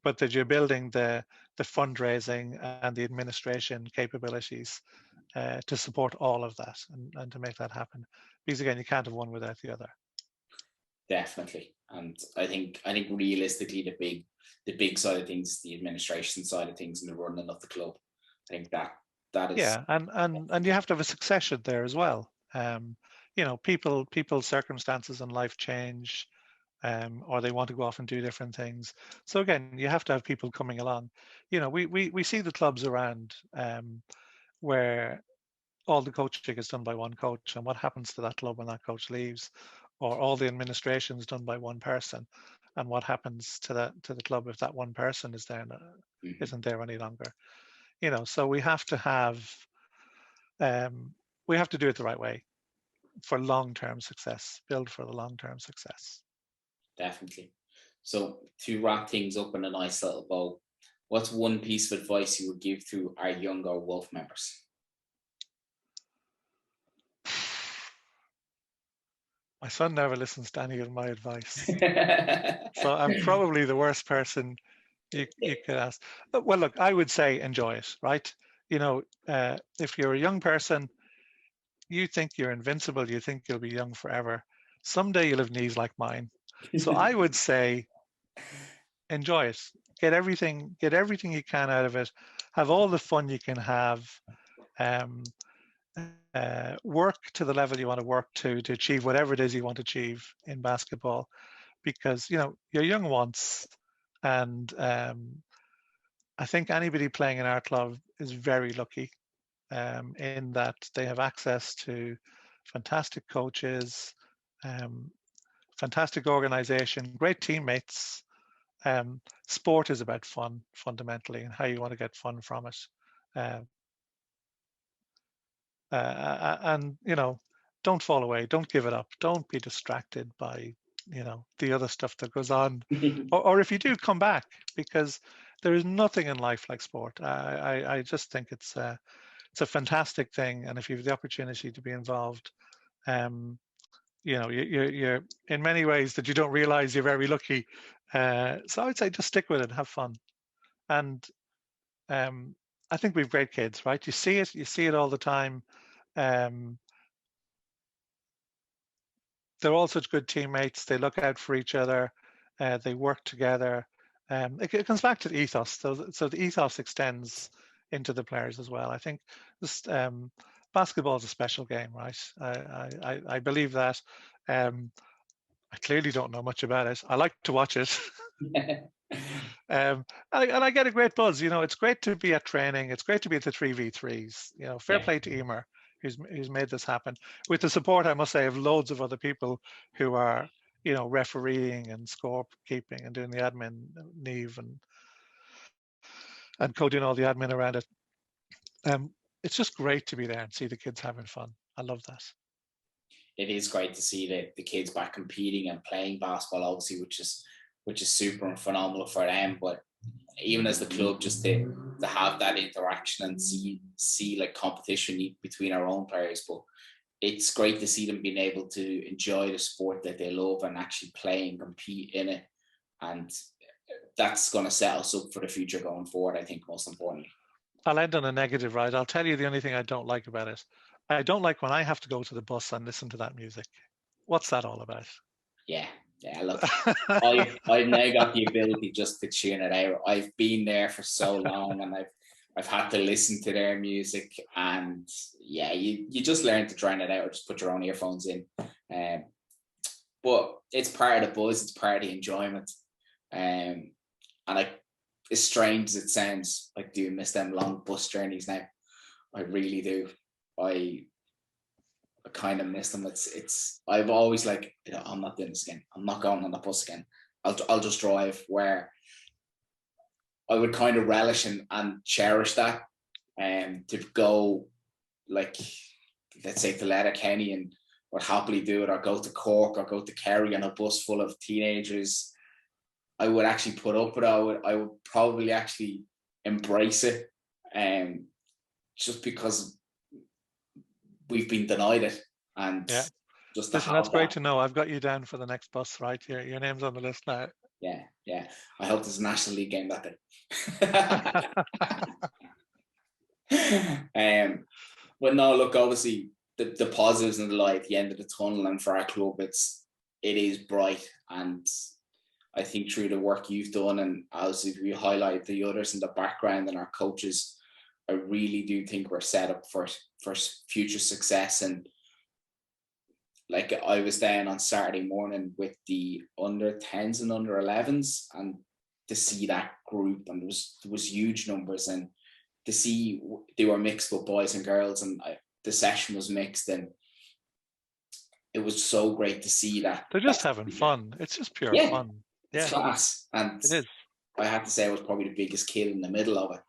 But that you're building the fundraising and the administration capabilities to support all of that and to make that happen. Because again, you can't have one without the other.
Definitely. And I think realistically the big side of things, the administration side of things and the running of the club. I think that is.
Yeah, and you have to have a succession there as well. People's circumstances in life change, or they want to go off and do different things. So again, you have to have people coming along. We see the clubs around where all the coaching is done by one coach, and what happens to that club when that coach leaves, or all the administration is done by one person. and what happens to the club if that one person is there isn't there any longer. So we have to do it the right way for long-term success, build for the long-term success.
Definitely. So to wrap things up in a nice little bow, what's one piece of advice you would give to our younger Wolf members?
My son never listens to any of my advice. So I'm probably the worst person you could ask. Well, look, I would say enjoy it, right? If you're a young person, you think you're invincible, you think you'll be young forever. Someday you'll have knees like mine. So I would say enjoy it. Get everything you can out of it. Have all the fun you can have. Work to the level you want to work to achieve whatever it is you want to achieve in basketball, because you're young once, and I think anybody playing in our club is very lucky in that they have access to fantastic coaches, fantastic organization, great teammates. Sport is about fun fundamentally, and how you want to get fun from it. And don't fall away, don't give it up, don't be distracted by the other stuff that goes on, or if you do, come back, because there is nothing in life like sport. I just think it's a fantastic thing, and if you have the opportunity to be involved, you're in many ways that you don't realize you're very lucky. So I would say just stick with it, have fun, and I think we've great kids, right? You see it all the time. They're all such good teammates. They look out for each other. They work together. It comes back to the ethos. So the ethos extends into the players as well. I think just basketball is a special game, right? I believe that. I clearly don't know much about it. I like to watch it. And I get a great buzz. It's great to be at training. It's great to be at the 3v3s. Fair play to Emer, who's made this happen, with the support, I must say, of loads of other people who are refereeing and score keeping and doing the admin, Neve and Co doing all the admin around it. It's just great to be there and see the kids having fun. I love that.
It is great to see the kids back competing and playing basketball, obviously, which is super and phenomenal for them. But even as the club, just to have that interaction and see like competition between our own players. But it's great to see them being able to enjoy the sport that they love and actually play and compete in it. And that's going to set us up for the future going forward, I think, most importantly.
I'll end on a negative, right? I'll tell you the only thing I don't like about it. I don't like when I have to go to the bus and listen to that music. What's that all about?
Yeah, look, I've now got the ability just to tune it out. I've been there for so long, and I've had to listen to their music, and yeah, you just learn to drown it out, or just put your own earphones in. But it's part of the buzz, it's part of the enjoyment. And as strange as it sounds, I do miss them long bus journeys now. I really do. I kind of miss them. I've always I'm not doing this again. I'm not going on the bus again. I'll just drive, where I would kind of relish and cherish that. To go, let's say, to Letterkenny, and would happily do it, or go to Cork, or go to Kerry on a bus full of teenagers. I would actually put up with it. I would probably actually embrace it, just because we've been denied it. And
yeah,
just
listen, that's great to know. I've got you down for the next bus, right? Your name's on the list now.
Yeah. I hope there's a National League game that day. But no, look, obviously the positives and the light at the end of the tunnel, and for our club, it is bright. And I think through the work you've done, and as we highlight the others in the background and our coaches, I really do think we're set up for future success. And I was down on Saturday morning with the under 10s and under 11s, and to see that group, and there was huge numbers, and to see they were mixed with boys and girls, and the session was mixed, and it was so great to see that.
They're just having fun. It's just pure fun.
It's class. And
it is.
I have to say I was probably the biggest kid in the middle of it.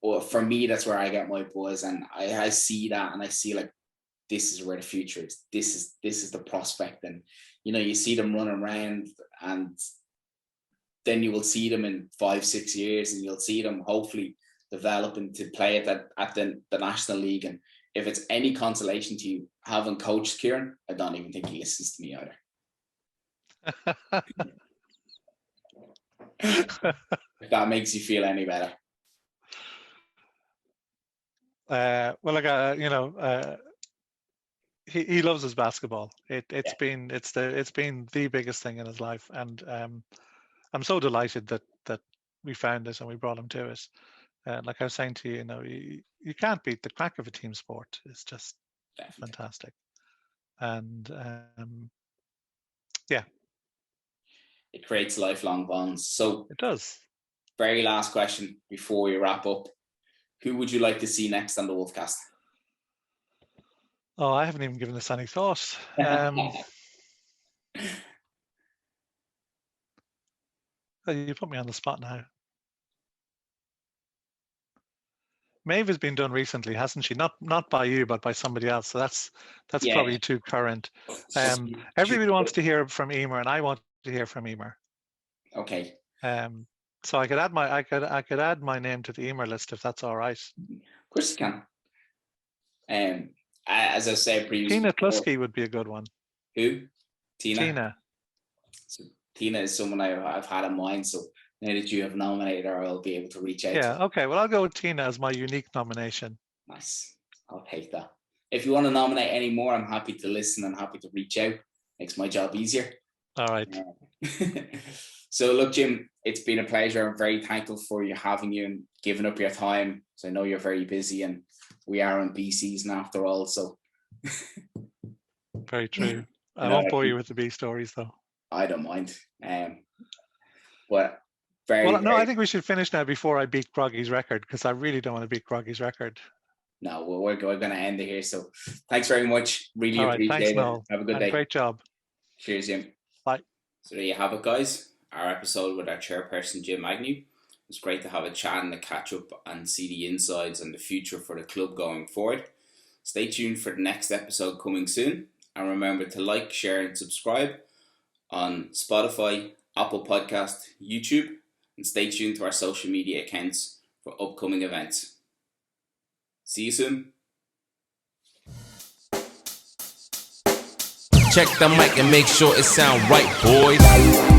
Well, for me, that's where I get my buzz, and I see that, and I see like, this is where the future is. This is the prospect, and you see them running around, and then you will see them in 5-6 years, and you'll see them hopefully developing to play at the National League. And if it's any consolation to you, having coached Kieran, I don't even think he listens to me either. If that makes you feel any better.
He loves his basketball. It's been the biggest thing in his life, and I'm so delighted that we found this and we brought him to it. Like I was saying to you, you can't beat the crack of a team sport. It's just fantastic, and
it creates lifelong bonds. So
it does.
Very last question before we wrap up: who would you like to see next on the WolfCast?
Oh, I haven't even given this any thought. You put me on the spot now. Maeve has been done recently, hasn't she? Not by you, but by somebody else. So that's probably too current. Everybody wants to hear from Emer, and I want to hear from Emer.
Okay.
So I could add my name to the Emer list if that's all right.
Of course you can. As I said previously,
Tina Tlusky would be a good one.
Who? Tina.
Tina.
So Tina is someone I've had in mind. So now that you have nominated her, I'll be able to reach out.
Yeah. Okay. Well, I'll go with Tina as my unique nomination.
Nice. I'll take that. If you want to nominate any more, I'm happy to listen and happy to reach out. Makes my job easier.
All right.
So look, Jim, it's been a pleasure. I'm very thankful for having you and giving up your time. So I know you're very busy, and we are on B season after all. So
very true. I won't bore you with the B stories though.
I don't mind.
I think we should finish now before I beat Groggy's record, because I really don't want to beat Groggy's record.
No, we're going to end it here. So thanks very much. Really appreciate
thanks,
it.
Noel.
Have a good day.
Great job.
Cheers, Jim.
Bye.
So there you have it, guys. Our episode with our chairperson, Jim Agnew. It was great to have a chat and a catch up and see the insides and the future for the club going forward. Stay tuned for the next episode coming soon. And remember to like, share and subscribe on Spotify, Apple Podcast, YouTube. And stay tuned to our social media accounts for upcoming events. See you soon.
Check the mic and make sure it sound right, boys.